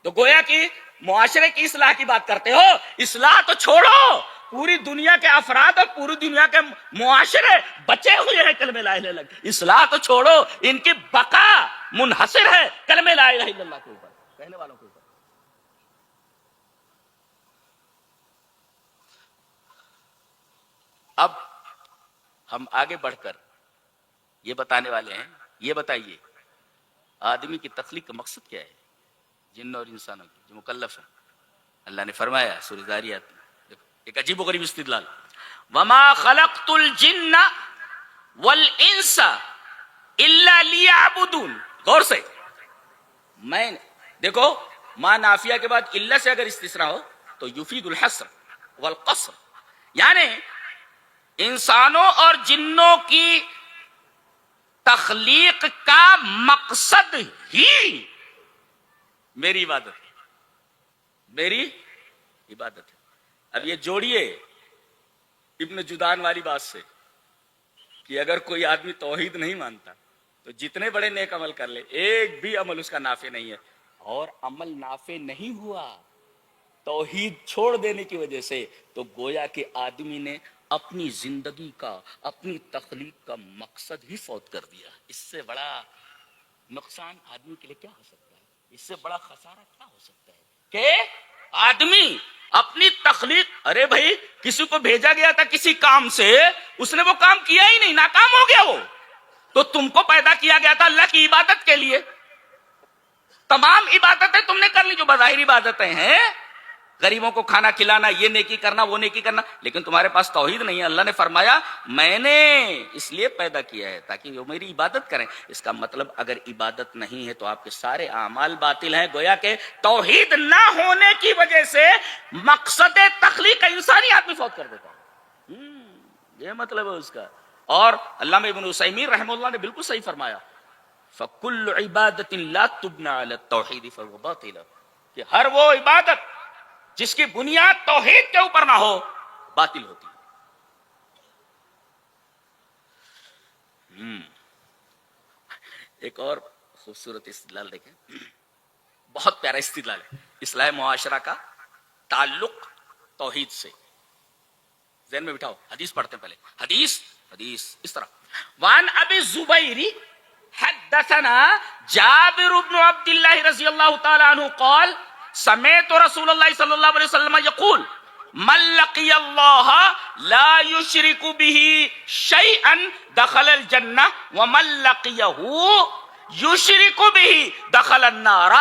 تو گویا کہ معاشرے کی اصلاح کی بات کرتے ہو، اصلاح تو چھوڑو، پوری دنیا کے افراد اور پوری دنیا کے معاشرے بچے ہوئے ہیں کلمہ لا الہ الا اللہ. اصلاح تو چھوڑو، ان کی بقا منحصر ہے کلمہ لا الہ الا اللہ کے اوپر، کہنے والوں کے اوپر. اب ہم آگے بڑھ کر یہ بتانے والے ہیں، یہ بتائیے آدمی کی تخلیق کا مقصد کیا ہے؟ جن اور انسانوں کی جو مکلف ہیں. اللہ نے فرمایا سورہ ذاریات میں، دیکھو ایک عجیب و غریب استدلال، وما خلقت الجن والانس الا لیعبدون. غور سے، میں دیکھو ما نافیہ کے بعد الا سے اگر استثناء ہو تو یفید الحصر والقصر، یعنی انسانوں اور جنوں کی تخلیق کا مقصد ہی میری عبادت ہے، میری عبادت ہے. اب یہ جوڑیے ابن جدان والی بات سے کہ اگر کوئی آدمی توحید نہیں مانتا تو جتنے بڑے نیک عمل کر لے ایک بھی عمل اس کا نافع نہیں ہے، اور عمل نافع نہیں ہوا توحید چھوڑ دینے کی وجہ سے، تو گویا کہ آدمی نے اپنی زندگی کا، اپنی تخلیق کا مقصد ہی فوت کر دیا. اس سے بڑا نقصان آدمی کے لیے کیا ہو سکتا ہے؟ اس سے بڑا خسارہ کیا ہو سکتا ہے کہ آدمی اپنی تخلیق، ارے بھائی کسی کو بھیجا گیا تھا کسی کام سے، اس نے وہ کام کیا ہی نہیں، ناکام ہو گیا وہ، تو تم کو پیدا کیا گیا تھا اللہ کی عبادت کے لیے. تمام عبادتیں تم نے کر لی جو بظاہر عبادتیں ہیں، غریبوں کو کھانا کھلانا، یہ نیکی کرنا، وہ نیکی کرنا، لیکن تمہارے پاس توحید نہیں ہے. اللہ نے فرمایا میں نے اس لیے پیدا کیا ہے تاکہ وہ میری عبادت کریں. اس کا مطلب اگر عبادت نہیں ہے تو آپ کے سارے اعمال باطل ہیں. گویا کہ توحید نہ ہونے کی وجہ سے مقصد تخلیق انسانی آدمی فوت کر دیتا ہے. یہ مطلب ہے اس کا. اور علامہ ابن عثیمین رحمہ اللہ نے بالکل صحیح فرمایا، فَكُلُّ عِبَادَةٍ لَا تُبْنَى عَلَى التَّوْحِيدِ فَهُوَ بَاطِلٌ، کہ ہر وہ عبادت جس کی بنیاد توحید کے اوپر نہ ہو باطل ہوتی ہے. ایک اور خوبصورت استدلال دیکھیں، بہت پیارا استدلال ہے. اصلاح معاشرہ کا تعلق توحید سے. ذہن میں بٹھاؤ، حدیث پڑھتے ہیں پہلے. حدیث اس طرح، وان ابی الزبیر حدثنا جابر بن عبد الله رضی اللہ تعالی عنہ قال سمعت رسول اللہ صلی اللہ علیہ وسلم یقول من لقی اللہ لا یشرک به شیئا دخل الجنہ ومن لقیہ یشرک به دخل النار.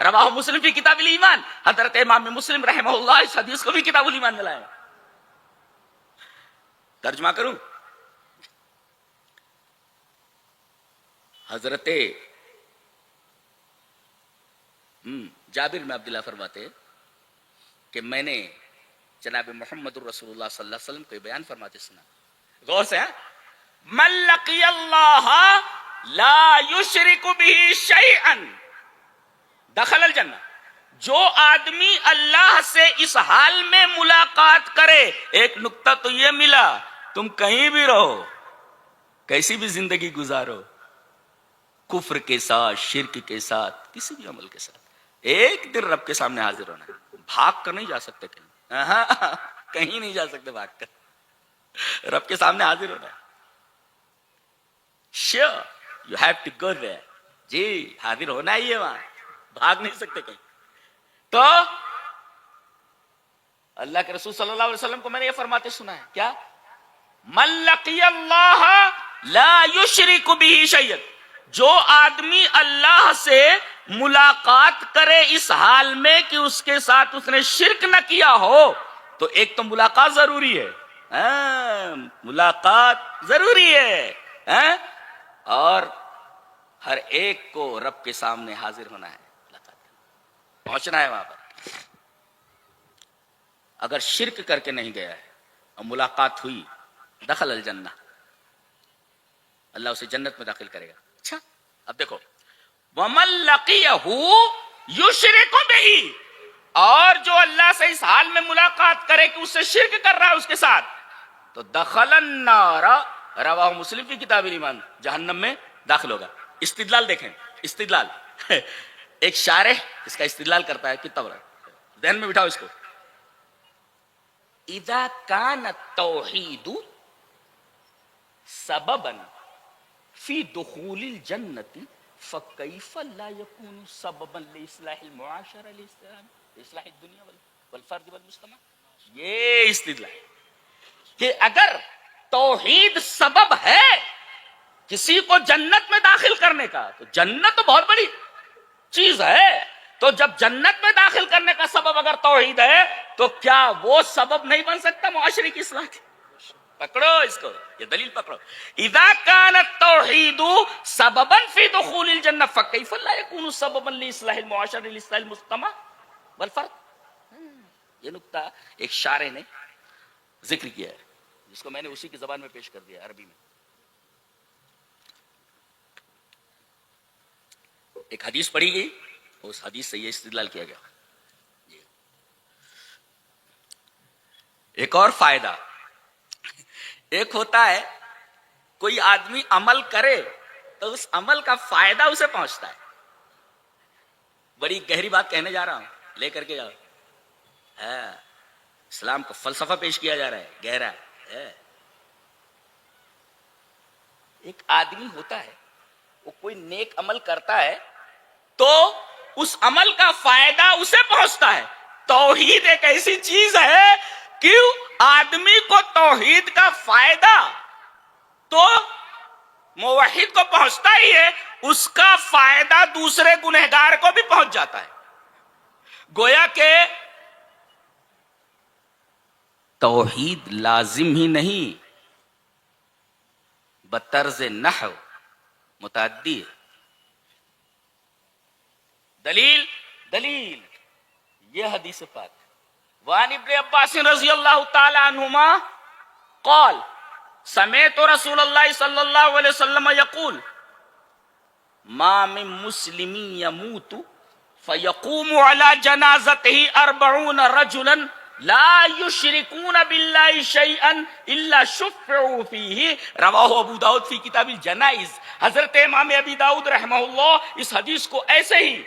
رواہ مسلم فی کتاب الایمان. حضرت امام مسلم رحمہ اللہ اس حدیث کو بھی کتاب الایمان میں لائے. ترجمہ کروں، حضرت جابر بن عبداللہ فرماتے ہیں کہ میں نے جناب محمد الرسول اللہ صلی اللہ علیہ وسلم کو بیان فرماتے سنا. غور سے، من لقی اللہ لا یشرک به شیئا دخل الجنہ. جو آدمی اللہ سے اس حال میں ملاقات کرے، ایک نکتہ تو یہ ملا، تم کہیں بھی رہو، کیسی بھی زندگی گزارو، کفر کے ساتھ، شرک کے ساتھ، کسی بھی عمل کے ساتھ، ایک دن رب کے سامنے حاضر ہونا ہے. بھاگ کر نہیں جا سکتے کہیں، کہیں نہیں جا سکتے بھاگ کر، رب کے سامنے حاضر ہونا ہے. Sure, you have to go there. جی حاضر ہونا ہی ہے وہاں، بھاگ نہیں سکتے کہیں. تو اللہ کے رسول صلی اللہ علیہ وسلم کو میں نے یہ فرماتے سنا ہے، کیا؟ من لقی اللہ لا یشرک به شیئا. جو آدمی اللہ سے ملاقات کرے اس حال میں کہ اس کے ساتھ اس نے شرک نہ کیا ہو، تو ایک تو ملاقات ضروری ہے، ملاقات ضروری ہے، اور ہر ایک کو رب کے سامنے حاضر ہونا ہے، پہنچنا ہے وہاں پر. اگر شرک کر کے نہیں گیا ہے اور ملاقات ہوئی، دخل الجنہ، اللہ اسے جنت میں داخل کرے گا. اچھا اب دیکھو، وَمَن لَقِيَهُ يُشْرِكُ بِهِ، اور جو اللہ سے اس حال میں ملاقات کرے کہ اس سے شرک کر رہا ہے اس کے ساتھ، تو دخل النار. رواہ مسلم کی کتاب الایمان، جہنم میں داخل ہوگا. استدلال دیکھیں، استدلال ایک شارح اس کا استدلال کرتا ہے کتنا بڑا، ذہن میں بٹھاؤ اس کو. اذا كان التوحید سببا فی دخول الجنة فكيف لا يكون سببا لإصلاح المعاشرة، لإصلاح الدنيا والفرد والمجتمع. یہ استدلال کہ اگر توحید سبب ہے کسی کو جنت میں داخل کرنے کا، تو جنت تو بہت بڑی چیز ہے، تو جب جنت میں داخل کرنے کا سبب اگر توحید ہے تو کیا وہ سبب نہیں بن سکتا معاشرے کی اصلاح کی؟ پکڑو اس کو، یہ دلیل پکڑو. اذا كان التوحید سببا فی دخول الجنہ فکیف لا یکون سببا لاصلاح المعاشرہ لاصلاح المجتمع والفرد. یہ نکتہ ایک شارح نے ذکر کیا ہے جس کو میں نے اسی کی زبان میں پیش کر دیا عربی میں. ایک حدیث پڑھی گئی، اس حدیث سے یہ استدلال کیا گیا. ایک اور فائدہ، ایک ہوتا ہے کوئی آدمی عمل کرے تو اس عمل کا فائدہ اسے پہنچتا ہے. بڑی گہری بات کہنے جا رہا ہوں، لے کر کے جاؤ. اسلام کو فلسفہ پیش کیا جا رہا ہے، گہرا ہے. ایک آدمی ہوتا ہے وہ کوئی نیک عمل کرتا ہے تو اس عمل کا فائدہ اسے پہنچتا ہے. توحید ایک ایسی چیز ہے کہ آدمی کو توحید کا فائدہ تو موحد کو پہنچتا ہی ہے، اس کا فائدہ دوسرے گنہگار کو بھی پہنچ جاتا ہے. گویا کہ توحید لازم ہی نہیں، بطرز نحو متعدی ہے. دلیل یہ حدیث پاک. وعن ابن عباس رضی اللہ تعالی عنہما قال سمعت رسول اللہ صلی اللہ علیہ وسلم یقول ما من مسلم يموت فيقوم على جنازته 40 رجلا لا يشركون بالله شيئا الا شفعوا فيه. رواہ ابو داؤد فی کتاب الجنائز. حضرت امام ابی داؤد رحمہ اللہ اس حدیث کو ایسے ہی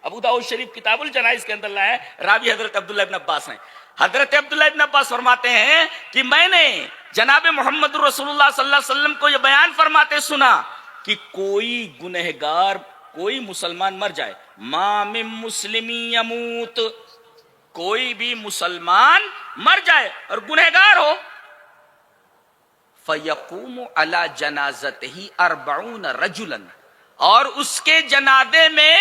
ابو داؤد شریف کتاب الجنائز کے اندر لائے. راوی حضرت عبداللہ ابن عباس ہیں. حضرت عبداللہ ابن عباس فرماتے ہیں کہ میں نے جناب محمد رسول اللہ صلی اللہ علیہ وسلم کو یہ بیان فرماتے سنا کہ کوئی گنہگار، کوئی مسلمان مر جائے، ما من مسلم یموت، کوئی بھی مسلمان مر جائے اور گنہگار ہو، فیقوم علی جنازتہ 40 رجلا، اور اس کے جنازے میں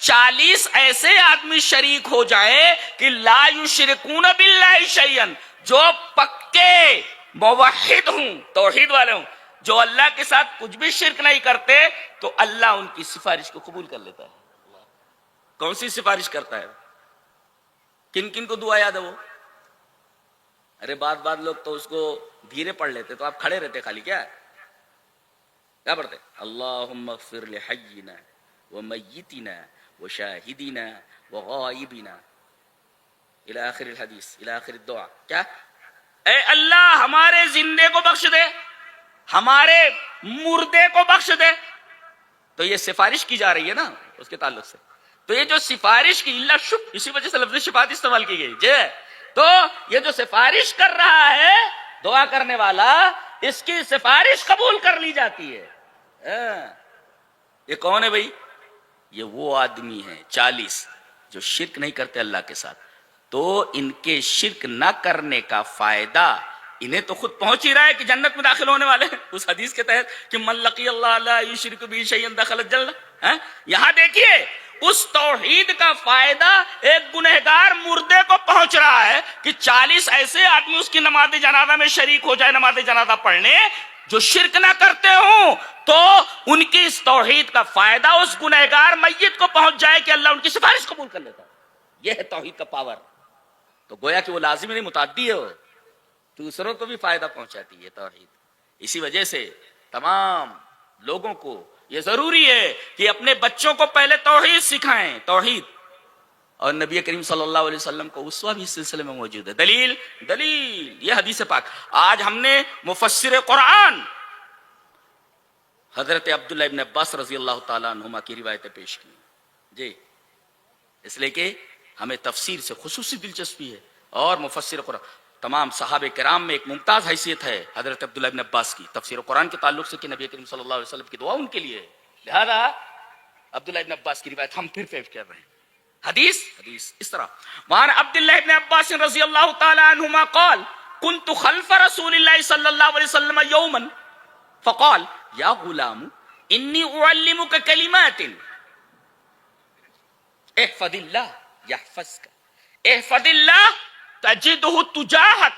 40 ایسے آدمی شریک ہو جائے کہ لا یشرکون باللہ شیئا، جو پکے موحد ہوں، توحید والے ہوں، جو اللہ کے ساتھ کچھ بھی شرک نہیں کرتے، تو اللہ ان کی سفارش کو قبول کر لیتا ہے. کون سی سفارش کرتا ہے؟ کن کن کو دعا یاد ہے وہ؟ ارے بعض لوگ تو اس کو دھیرے پڑھ لیتے، تو آپ کھڑے رہتے خالی. کیا پڑھتے؟ اللہم اغفر لحینا ومیتنا وشاہدنا وغائبنا الى آخر الحدیث، الى آخر الدعا. کیا؟ اے اللہ ہمارے زندے کو بخش دے، ہمارے مردے کو بخش دے. تو یہ سفارش کی جا رہی ہے نا اس کے تعلق سے. تو یہ جو سفارش کی اللہ شف، اسی وجہ سے لفظ شفاعت استعمال کی گئی جی. تو یہ جو سفارش کر رہا ہے دعا کرنے والا، اس کی سفارش قبول کر لی جاتی ہے. یہ کون ہے بھائی؟ یہ وہ آدمی ہیں 40 جو شرک نہیں کرتے اللہ کے ساتھ. تو ان کے شرک نہ کرنے کا فائدہ انہیں تو خود پہنچ ہی رہا ہے کہ جنت میں داخل ہونے والے ہیں اس حدیث کے تحت کہ من لقی اللہ لا یشرک بہ شیئا دخل الجنہ. یہاں دیکھیے اس توحید کا فائدہ ایک گنہگار مردے کو پہنچ رہا ہے کہ 40 ایسے آدمی اس کی نماز جنازہ میں شریک ہو جائے، نماز جنازہ پڑھنے، جو شرک نہ کرتے ہوں، تو ان کی اس توحید کا فائدہ اس گنہگار میت کو پہنچ جائے کہ اللہ ان کی سفارش قبول کر لیتا ہے. یہ ہے توحید کا پاور. تو گویا کہ وہ لازم نہیں، متعدی ہے، وہ دوسروں کو بھی فائدہ پہنچاتی ہے توحید. اسی وجہ سے تمام لوگوں کو یہ ضروری ہے کہ اپنے بچوں کو پہلے توحید سکھائیں، توحید. اور نبی کریم صلی اللہ علیہ وسلم کو اسوہ بھی اس سلسلے میں موجود ہے. دلیل یہ حدیث پاک. آج ہم نے مفسر قرآن حضرت عبداللہ ابن عباس رضی اللہ تعالیٰ عنہما کی روایتیں پیش کی جی، اس لیے کہ ہمیں تفسیر سے خصوصی دلچسپی ہے. اور مفسر قرآن تمام صحابہ کرام میں ایک ممتاز حیثیت ہے حضرت عبداللہ ابن عباس کی تفسیر قرآن کے تعلق سے کہ نبی کریم صلی اللہ علیہ وسلم کی دعا ان کے لیے. لہذا عبداللہ ابن عباس کی روایت ہم پھر پیش کر رہے ہیں. حدیث اس طرح. وعن عبداللہ ابن عباس رضی اللہ تعالی عنہما قال كنت خلف رسول اللہ صلی اللہ علیہ وسلم یوما فقال یا غلام انی اعلمک کلمات احفظ اللہ یحفظک، احفظ اللہ تجدہ تجاہک،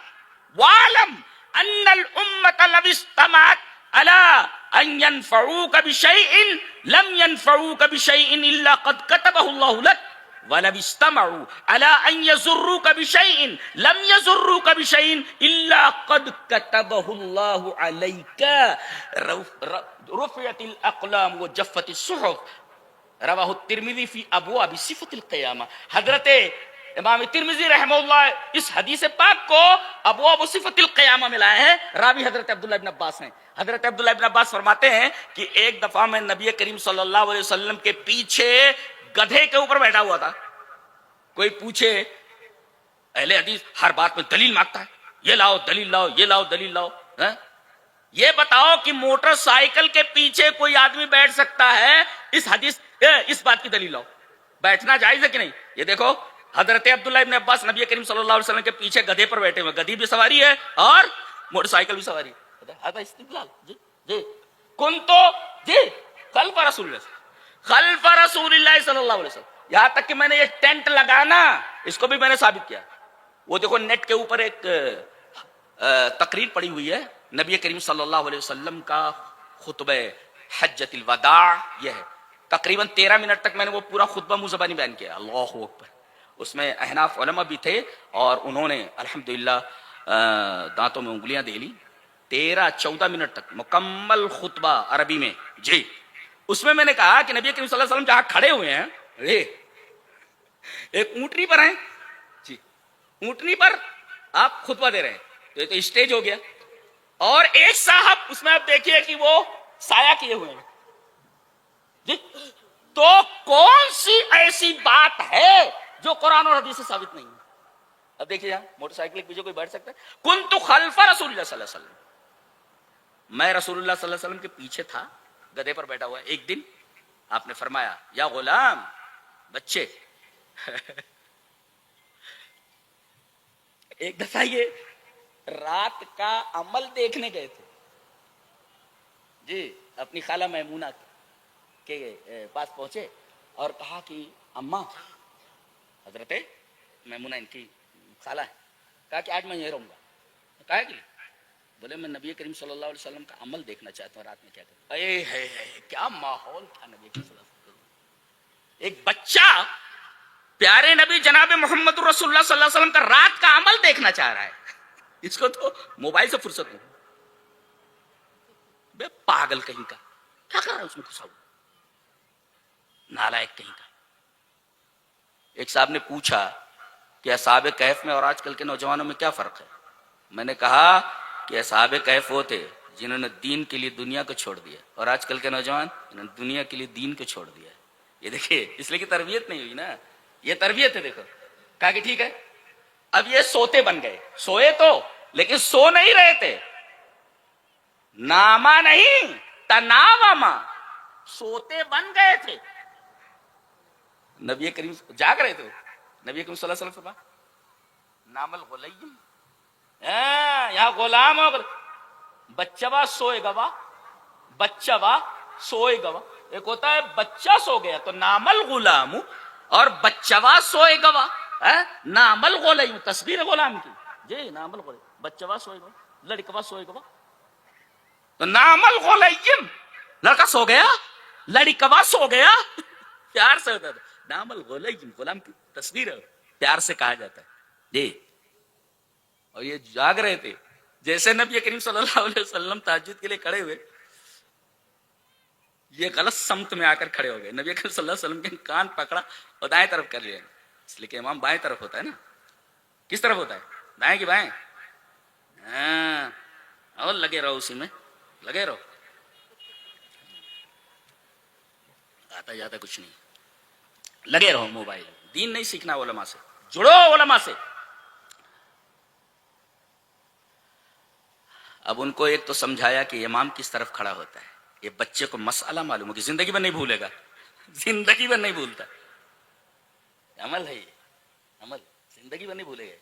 وعلم ان الامة لو اجتمعت على ان ينفعوك بشيء لم ينفعوك بشيء الا قد كتبه الله لك، ولو اجتمعوا على ان يضروك بشيء لم يضروك بشيء الا قد كتبه الله عليك، رفعت الاقلام وجفت الصحف، رواہ الترمذی فی ابواب صفۃ القیامہ۔ حضرت امام ترمذی رحمہ اللہ اس حدیث پاک کو ابواب صفۃ القیامہ میں لائے ہیں، راوی حضرت عبداللہ ابن عباس ہیں۔ حضرت عبداللہ ابن عباس فرماتے ہیں کہ ایک دفعہ میں نبی کریم صلی اللہ علیہ وسلم کے پیچھے گدھے کے اوپر بیٹھا ہوا تھا۔ کوئی پوچھے، اہل حدیث ہر بات میں دلیل مانگتا ہے، یہ لاؤ دلیل لاؤ، یہ لاؤ دلیل لاؤ، یہ بتاؤ کہ موٹر سائیکل کے پیچھے کوئی آدمی بیٹھ سکتا ہے، اس بات کی دلیل لاؤ، بیٹھنا جائز ہے کہ نہیں؟ یہ دیکھو حضرت عبداللہ ابن عباس نبی کریم صلی اللہ علیہ وسلم کے پیچھے گدھے پر بیٹھے ہوئے، گدھی بھی سواری ہے اور موٹر سائیکل بھی سواری ہے۔ استدلال جی کنتو جی خلف رسول اللہ صلی اللہ علیہ وسلم، یہاں تک کہ میں نے یہ ٹینٹ لگانا اس کو بھی میں نے ثابت کیا۔ وہ دیکھو نیٹ کے اوپر ایک تقریر پڑی ہوئی ہے، نبی کریم صلی اللہ علیہ وسلم کا خطبہ حجۃ الوداع یہ ہے، تقریباً 13 منٹ تک میں نے وہ پورا خطبہ منہ زبانی بیان کیا، اللہ اکبر۔ اس میں احناف علماء بھی تھے اور انہوں نے الحمدللہ دانتوں میں انگلیاں دے لی، 13-14 منٹ تک مکمل خطبہ عربی میں جی۔ اس میں نے کہا کہ نبی کریم صلی اللہ علیہ وسلم جہاں کھڑے ہوئے ہیں ایک اونٹنی پر ہیں جی، اونٹنی پر آپ خطبہ دے رہے ہیں، تو یہ تو اسٹیج ہو گیا، اور ایک صاحب اس میں آپ دیکھیے کہ وہ سایہ کیے ہوئے ہیں جی۔ تو کون سی ایسی بات ہے جو قرآن اور حدیث سے ثابت نہیں ہے؟ اب دیکھیے یہاں موٹر سائیکل کے پیچھے کوئی بیٹھ سکتا ہے؟ کنت خلف رسول اللہ صلی اللہ علیہ وسلم، میں رسول اللہ صلی اللہ علیہ وسلم کے پیچھے تھا، گدھے پر بیٹھا ہوا ہے۔ ایک دن آپ نے فرمایا یا غلام، بچے ایک دفعہ یہ رات کا عمل دیکھنے گئے تھے جی، اپنی خالہ میمونہ کے پاس پہنچے اور کہا کہ اماں، حضرت میمونہ ان کی خالہ ہے، کہا کہ آج میں یہ رہوں گا۔ کہا کہ بولے میں نبی کریم صلی اللہ علیہ وسلم کا عمل دیکھنا چاہتا ہوں، رات میں کیا کروں۔ اے ہے کیا ماحول تھا نبی کریم صلی اللہ علیہ وسلم، ایک بچہ پیارے نبی جناب محمد رسول اللہ صلی اللہ علیہ وسلم کا رات کا عمل دیکھنا چاہ رہا ہے، اس کو تو موبائل سے فرصت نہیں۔ بے پاگل کہیں کا، کیا کر رہا ہے اس میں گھسا ہوا، نالائق کہیں کا۔ ایک صاحب نے پوچھا کہ اصحاب کہف میں اور آج کل کے نوجوانوں میں کیا فرق ہے؟ میں نے کہا کہ اصحاب کہف وہ تھے جنہوں نے دین کے لیے دنیا کو چھوڑ دیا، اور آج کل کے نوجوان جنہوں نے دنیا کے لیے دین کو چھوڑ دیا۔ یہ دیکھیے اس لیے کہ تربیت نہیں ہوئی نا، یہ تربیت ہے۔ دیکھو کہا کہ ٹھیک ہے، اب یہ سوتے بن گئے، سوئے تو لیکن سو نہیں رہے تھے، ناما نہیں تناوما، سوتے بن گئے تھے۔ نبی کریم جاگ رہے تھے، نبی کریم صلی اللہ علیہ وسلم فرمایا نام الغلیم، یہاں غلام ہو، بچہ سوئے گوا، بچہ سوئے گوا۔ ایک ہوتا ہے بچہ سو گیا تو نام الغلام، اور بچہ سوئے گوا نام الغلیم، تصویر غلام کی جی، نام الغلیم، بچہ سوئے گوا، لڑکا سوئے گوا تو نام الغلیم، لڑکا سو گیا لڑکا سو گیا، پیار سے ہوتا تھا نام الغلیم، غلام کی تصویر ہے، پیار سے کہا جاتا ہے جی۔ اور یہ جاگ رہے تھے، جیسے نبی کریم صلی اللہ علیہ وسلم تہجد کے لیے کھڑے ہوئے، یہ غلط سمت میں آ کر کھڑے ہو گئے۔ نبی کریم صلی اللہ علیہ وسلم کے کان پکڑا اور دائیں طرف کر لیا، اس لیے کہ امام بائیں طرف ہوتا ہے نا۔ کس طرف ہوتا ہے؟ دائیں کی بائیں؟ اور لگے رہو اسی میں، لگے رہو، آتا جاتا کچھ نہیں، لگے رہو موبائل۔ دین نہیں سیکھنا علماء سے، جڑو علماء سے۔ اب ان کو ایک تو سمجھایا کہ امام کس طرف کھڑا ہوتا ہے، یہ بچے کو مسئلہ معلوم ہو کہ زندگی میں نہیں بھولے گا، زندگی میں نہیں بھولتا، عمل ہے یہ، عمل زندگی میں نہیں بھولے گا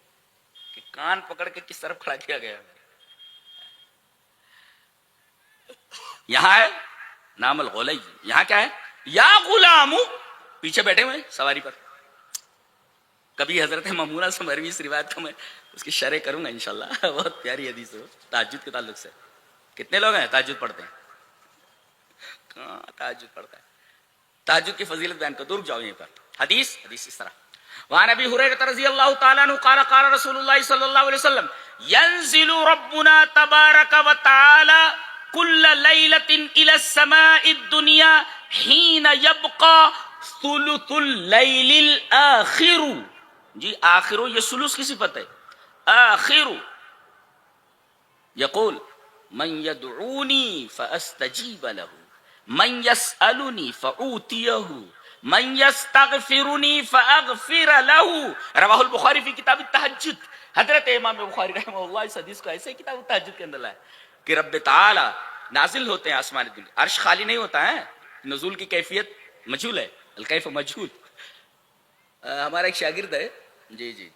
کہ کان پکڑ کے کس طرف کھڑا کیا گیا۔ یہاں ہے نام الغلیم، یہاں کیا ہے یا غلام، پیچھے بیٹھے ہوئے سواری پر، کبھی حضرت مامونہ سے مروی اس روایت کو میں اس کی شرح کروں گا انشاءاللہ. بہت پیاری حدیث ہے تہجد کے تعلق سے. کتنے لوگ ہیں تہجد پڑھتے ہیں؟ ہاں تہجد پڑھتا ہے. تہجد کی فضیلت بیان کر دور جاؤ یہیں پر. حدیث اس طرح وعن ابی ہریرہ رضی اللہ تعالی عنہ قال قال رسول اللہ صلی اللہ علیہ وسلم ينزل ربنا تبارک وتعالی كل ليلة الى السماء الدنيا حين يبقى ثلث الليل الاخر. جی آخر یہ ثلث کی صفت ہے. آخر یقول من يدعوني فاستجیب له من يسألني فأوتيه من يستغفرني فاغفر له. رواہ البخاری فی کتاب التہجد. حضرت امام بخاری رحمہ اللہ اس حدیث کو ایسے کتاب التہجد کے اندر لائے کہ رب تعالی نازل ہوتے ہیں آسمان دنیا. عرش خالی نہیں ہوتا ہے. نزول کی کیفیت مجہول ہے. الکیف مجہول. ہمارا ایک شاگرد ہے جی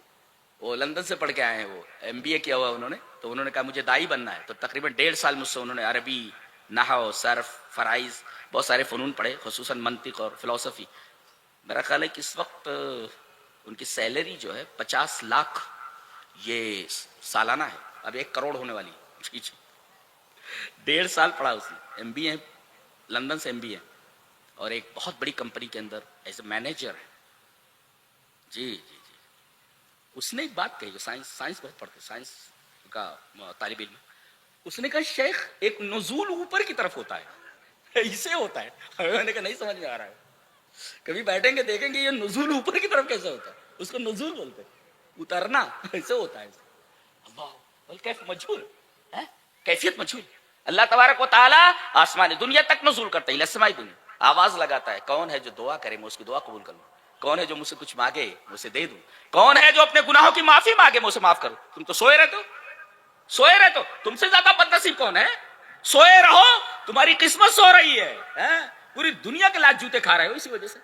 وہ لندن سے پڑھ کے آئے ہیں. وہ MBA کیا ہوا انہوں نے. تو انہوں نے کہا مجھے دائی بننا ہے. تو تقریباً 1.5 سال مجھ سے انہوں نے عربی نحو صرف فرائض بہت سارے فنون پڑھے خصوصاً منطق اور فلسفی. میرا خیال ہے کہ اس وقت ان کی سیلری جو ہے 50 لاکھ یہ سالانہ ہے. اب 1 کروڑ ہونے والی. 1.5 سال پڑھا اس نے. MBA لندن سے MBA اور ایک بہت بڑی کمپنی کے اندر ایز اے مینیجر ہے. جی اس نے ایک بات کہی جو سائنس بہت پڑھتے سائنس کا طالب علم. اس نے کہا شیخ ایک نزول اوپر کی طرف ہوتا ہے اسے ہوتا ہے. میں نے کہا نہیں سمجھ میں آ رہا ہے. کبھی بیٹھیں گے دیکھیں گے یہ نزول اوپر کی طرف کیسے ہوتا ہے. اس کو نزول بولتے ہیں اترنا. ایسے ہوتا ہے. اللہ کیف مجہول ہے کیفیت مجہول. اللہ تبارک و تعالی آسمان دنیا تک نزول کرتا ہے. السماء دنیا آواز لگاتا ہے کون ہے جو دعا کرے میں اس کی دعا قبول کر لوں. کون ہے جو مجھ سے کچھ مانگے میں اسے دے دوں. کون ہے جو اپنے گناہوں کی معافی مانگے میں اسے معاف کروں. تم تو سوئے رہتے ہو. تم سے زیادہ بدنصیب کون ہے. سوئے رہو تمہاری قسمت سو رہی ہے. پوری دنیا کے لاکھ جوتے کھا رہے ہو اسی وجہ سے.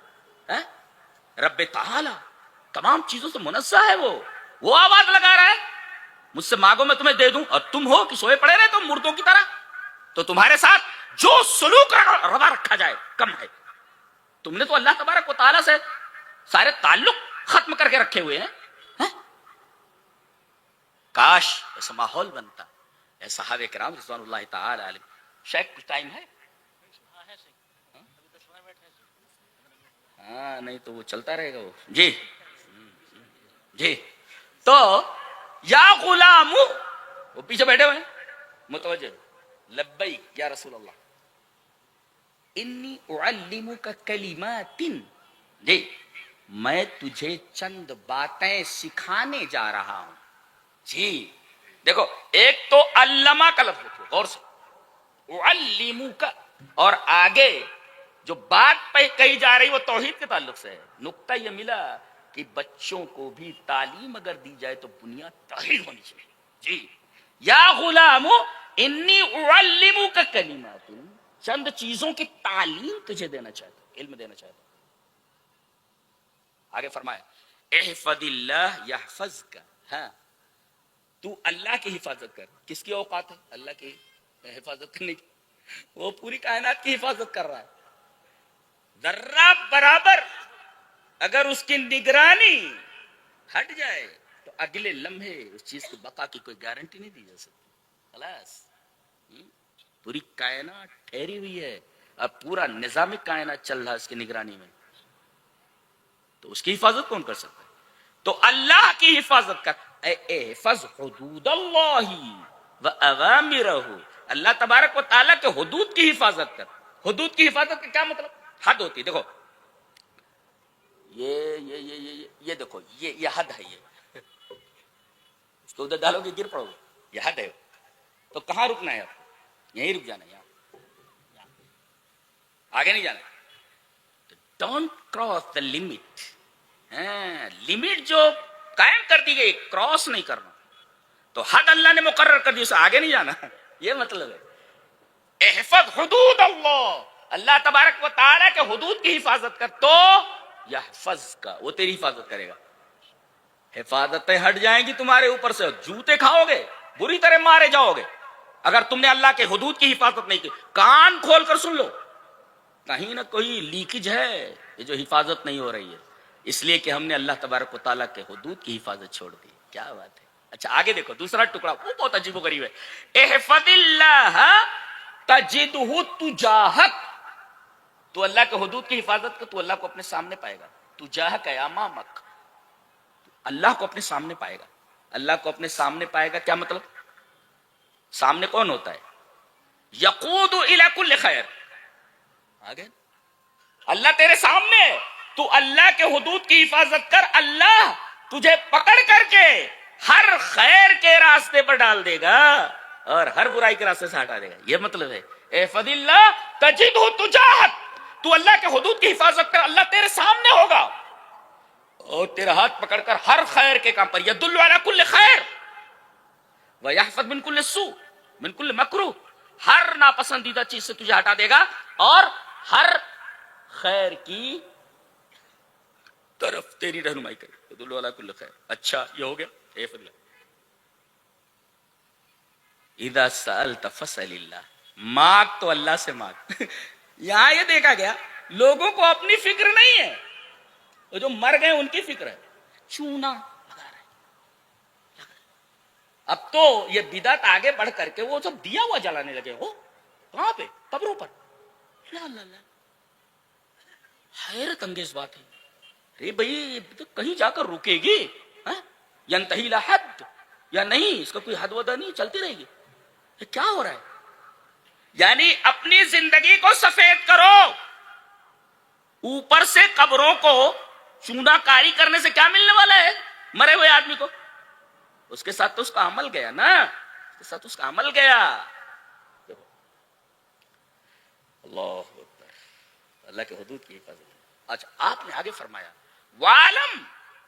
رب تعالی تمام چیزوں سے منزہ ہے. وہ آواز لگا رہا ہے مجھ سے مانگو میں تمہیں دے دوں. اور تم ہو کہ سوئے پڑے رہے تو مردوں کی طرح. تو تمہارے ساتھ جو سلوک روا رکھا جائے کم ہے. تم نے تو اللہ تبارک و تعالی سے سارے تعلق ختم کر کے رکھے ہوئے ہیں. کاش ایسا ماحول بنتا. اے صحابہ کرام رضوان اللہ تعالی علیہ. شاید کچھ ٹائم ہے. ہاں نہیں تو وہ چلتا رہے گا. وہ جی تو یا غلام وہ پیچھے بیٹھے ہوئے متوجہ. لبیک یا رسول اللہ انی اعلمک کلمات. جی میں تجھے چند باتیں سکھانے جا رہا ہوں. جی دیکھو ایک تو علمہ کا لفظ دیکھو غور سے. اعلمک اور آگے جو بات پہ کہی جا رہی وہ توحید کے تعلق سے ہے. نقطہ یہ ملا کہ بچوں کو بھی تعلیم اگر دی جائے تو بنیاد توحید ہونی چاہیے. جی یا غلام انی اعلمک کلمات. چند چیزوں کی تعلیم تجھے دینا چاہتا ہوں علم دینا چاہتا ہوں. آگے فرمایا احفظ اللہ یحفظک. ہاں تو اللہ کی حفاظت کر. کس کی اوقات ہے اللہ کی حفاظت کرنے کی. وہ پوری کائنات کی حفاظت کر رہا ہے. ذرہ برابر اگر اس کی نگرانی ہٹ جائے تو اگلے لمحے اس چیز کو بقا کی کوئی گارنٹی نہیں دی جا سکتی. خلاص پوری کائنات ٹھہری ہوئی ہے. اب پورا نظام کائنات چل رہا ہے اس کی نگرانی میں. تو اس کی حفاظت کون کر سکتا ہے. تو اللہ کی حفاظت کر. احفظ حدود اللہ و اوامرہ. اللہ تبارک و تعالیٰ کے حدود کی حفاظت کر. حدود کی حفاظت کا کیا مطلب. حد ہوتی دیکھو یہ دیکھو یہ حد ہے. یہ اس کو ادھر ڈالو گے گر پڑو. یہ حد ہے. تو کہاں رکنا ہے. یہیں رک جانا ہے. یہاں آگے نہیں جانا. Don't cross the limit. Limit جو قائم کر دی گئی کراس نہیں کرنا. تو حد اللہ نے مقرر کر دی اسے آگے نہیں جانا. یہ مطلب ہے احفظ حدود اللہ. اللہ تبارک و تعالیٰ کے حدود کی حفاظت کر تو یحفظ کا وہ تیری حفاظت کرے گا. حفاظتیں ہٹ جائیں گی تمہارے اوپر سے جوتے کھاؤ گے بری طرح مارے جاؤ گے اگر تم نے اللہ کے حدود کی حفاظت نہیں کی. کان کھول کر سن لو کہیں نہ کوئی لیکیج ہے. یہ جو حفاظت نہیں ہو رہی ہے اس لیے کہ ہم نے اللہ تبارک و تعالیٰ کے حدود کی حفاظت چھوڑ دی. کیا بات ہے. اچھا آگے دیکھو دوسرا ٹکڑا، وہ بہت عجیب و غریب ہے. احفظ اللہ تجدہ تجاہک. تو اللہ کے حدود کی حفاظت کر، تو اللہ کو اپنے سامنے پائے گا. تجاہک امامک، اللہ کو اپنے سامنے پائے گا. اللہ کو اپنے سامنے پائے گا کیا مطلب؟ سامنے کون ہوتا ہے؟ یقود الی کل خیر. آگے اللہ تیرے سامنے ہے، تو اللہ کے حدود کی حفاظت کر، اللہ تجھے پکڑ کر کے ہر خیر کے راستے پر ڈال دے گا اور ہر برائی کے راستے سے ہٹا دے گا. یہ مطلب ہے احفظ اللہ تجدہ تجاہک. تو اللہ کے حدود کی حفاظت کر، اللہ تیرے سامنے ہوگا اور تیرا ہاتھ پکڑ کر ہر خیر کے کام پر، یدل علی کل خیر ویحفظ من کل سوء من کل مکروہ، ہر ناپسندیدہ چیز سے تجھے ہٹا دے گا اور ہر خیر کی طرف تیری رہنمائی کرے. یدل علی کل خیر. اچھا یہ ہو گیا احفظ اللہ. اذا سألت فاسأل اللہ. مانگ تو اللہ سے مانگ. یہاں یہ دیکھا گیا لوگوں کو اپنی فکر نہیں ہے، وہ جو مر گئے ان کی فکر ہے. چونا لگا رہے. اب تو یہ بدعت آگے بڑھ کر کے وہ سب دیا ہوا جلانے لگے. ہو کہاں پہ؟ قبروں پر. لا لا لا، حیرت انگیز بات ہے. ارے بھائی کہیں جا کر رکے گی؟ ینتہی لا حد، یا نہیں اس کا کوئی حد ودا نہیں، چلتی رہے گی. یہ کیا ہو رہا ہے؟ یعنی اپنی زندگی کو سفید کرو، اوپر سے قبروں کو چونا کاری کرنے سے کیا ملنے والا ہے مرے ہوئے آدمی کو؟ اس کے ساتھ تو اس کا عمل گیا نا، اس کے ساتھ اس کا عمل گیا. اللہ اکبر. اللہ کے حدود کی حفاظت. اچھا آپ نے آگے فرمایا وَعَلَمْ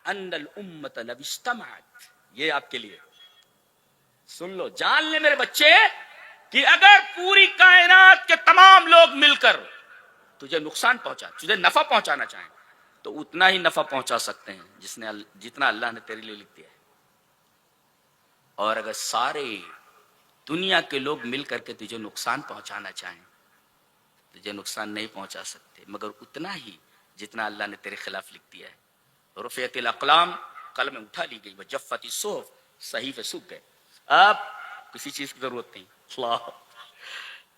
أَنَّ الْأُمَّةَ لَوِ اجْتَمَعَتْ. یہ آپ کے لیے سن لو، جان لے میرے بچے کہ اگر پوری کائنات کے تمام لوگ مل کر تجھے نقصان پہنچا، تجھے نفع پہنچانا چاہیں تو اتنا ہی نفع پہنچا سکتے ہیں جتنا اللہ نے تیرے لیے لکھ دیا ہے. اور اگر سارے دنیا کے لوگ مل کر کے تجھے نقصان پہنچانا چاہیں تجھے نقصان نہیں پہنچا سکتے مگر اتنا ہی جتنا اللہ نے تیرے خلاف لکھ دیا ہے. رفعت الاقلام، قلمیں اٹھا لی گئی، وجفت الصحف، صحیفے سوکھ گئے. اب کسی چیز کی ضرورت نہیں. اللہ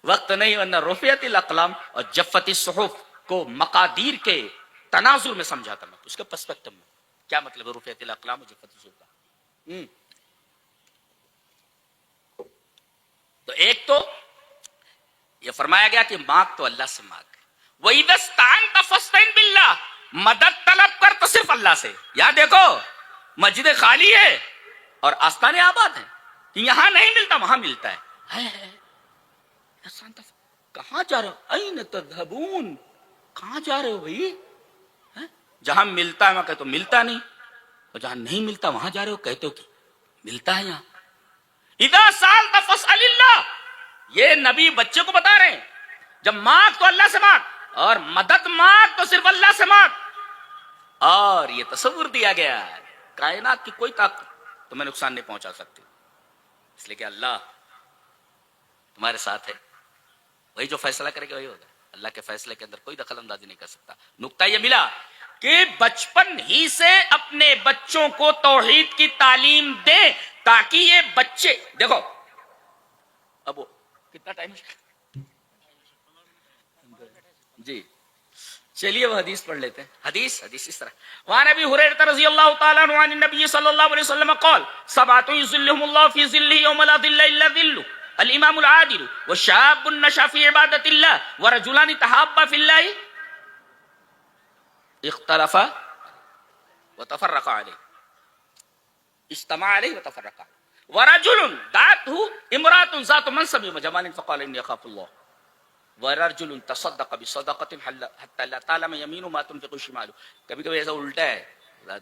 وقت نہیں، ورنہ رفعت الاقلام اور جفت الصحف کو مقادیر کے تناظر میں سمجھاتا میں، اس کے پرسپیکٹو میں. کیا مطلب ہے رفعت الاقلام اور جفت الصحف کا؟ تو ایک تو یہ فرمایا گیا کہ مانگ تو اللہ سے مانگ. وَإِذَا اسْتَعَنْتَ فَاسْتَعِنْ بِاللَّهِ. مدد طلب کر تو صرف اللہ سے. یہاں دیکھو مسجد خالی ہے اور آستانے آباد ہیں، یہاں نہیں ملتا وہاں ملتا ہے. کہاں جا رہے ہو؟ اَيْنَ تَذْهَبُونَ. کہاں جا رہے ہو بھائی؟ جہاں ملتا ہے وہاں کہتے ہو ملتا نہیں، اور جہاں نہیں ملتا وہاں جا رہے ہو کہتے ہو کہ ملتا ہے یہاں. اِذَا سَأَلْتَ فَاسْأَلِ اللَّهِ. یہ نبی بچے کو بتا رہے ہیں جب مانگ تو اللہ سے مانگ اور مدد مانگ تو صرف اللہ سے مانگ. اور یہ تصور دیا گیا ہے کائنات کی کوئی طاقت تمہیں نقصان نہیں پہنچا سکتی، اس لیے کہ اللہ تمہارے ساتھ ہے. وہی جو فیصلہ کرے گا وہی ہوگا. اللہ کے فیصلے کے اندر کوئی دخل اندازی نہیں کر سکتا. نقطہ یہ ملا کہ بچپن ہی سے اپنے بچوں کو توحید کی تعلیم دیں تاکہ یہ بچے دیکھو. اب کتنا ٹائم جی چلیے وہ حدیث پڑھ لیتے ہیں. حدیث اس طرح وعن ابی ہریرہ رضی اللہ تعالی عنہ عن النبی صلی اللہ علیہ وسلم قال سبعۃ یظلهم اللہ فی ظلہ یوم لا ظل الا ظلہ الامام العادل والشاب نشأ فی عبادۃ اللہ ورجلان تحابا فی اللہ اختلفا وتفرقا علیہ اجتمعا علیہ وتفرقا ورجل دعته امرأة ذات منصب وجمال فقال اني اخاف الله ورجل تصدق بصدقة حتى لا تعلم يمينه ما تنفق شماله. کبھی کبھی ایسا الٹا ہے،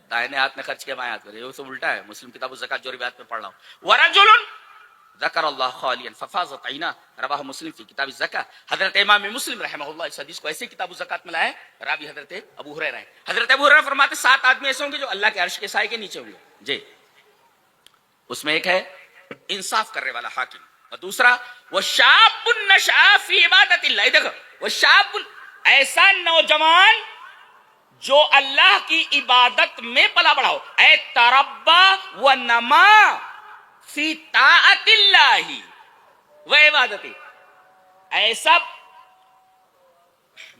دائنے ہاتھ میں خرچ کیا بائیں ہاتھ میں، یہ سب الٹا ہے. مسلم کتاب الزکات جو روایت میں پڑھ رہا ہوں. ورجل ذکر اللہ خالیا ففاضت عیناه رواہ مسلم فی کتاب الزکات. حضرت امام مسلم رحمہ اللہ اس حدیث کو ایسے کتاب الزکات میں لائے. راوی حضرت ابو ہریرہ ہیں. حضرت ابو ہریرہ فرماتے 7 آدمی ایسے ہوں گے جو اللہ کے عرش کے سائے کے نیچے ہوں گے. جی اس میں ایک ہے انصاف کرنے والا حاکم، اور دوسرا وہ شاب نشأ فی عبادت اللہ. دیکھو وہ شاب ایسا نوجوان جو اللہ کی عبادت میں پلا بڑا ہو، اے تربا و نما فی طاعت اللہ و عبادتی، ایسا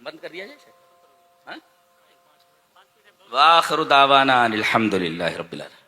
بند کر دیا جائے. وآخر دعوانا الحمد للہ رب العالمین.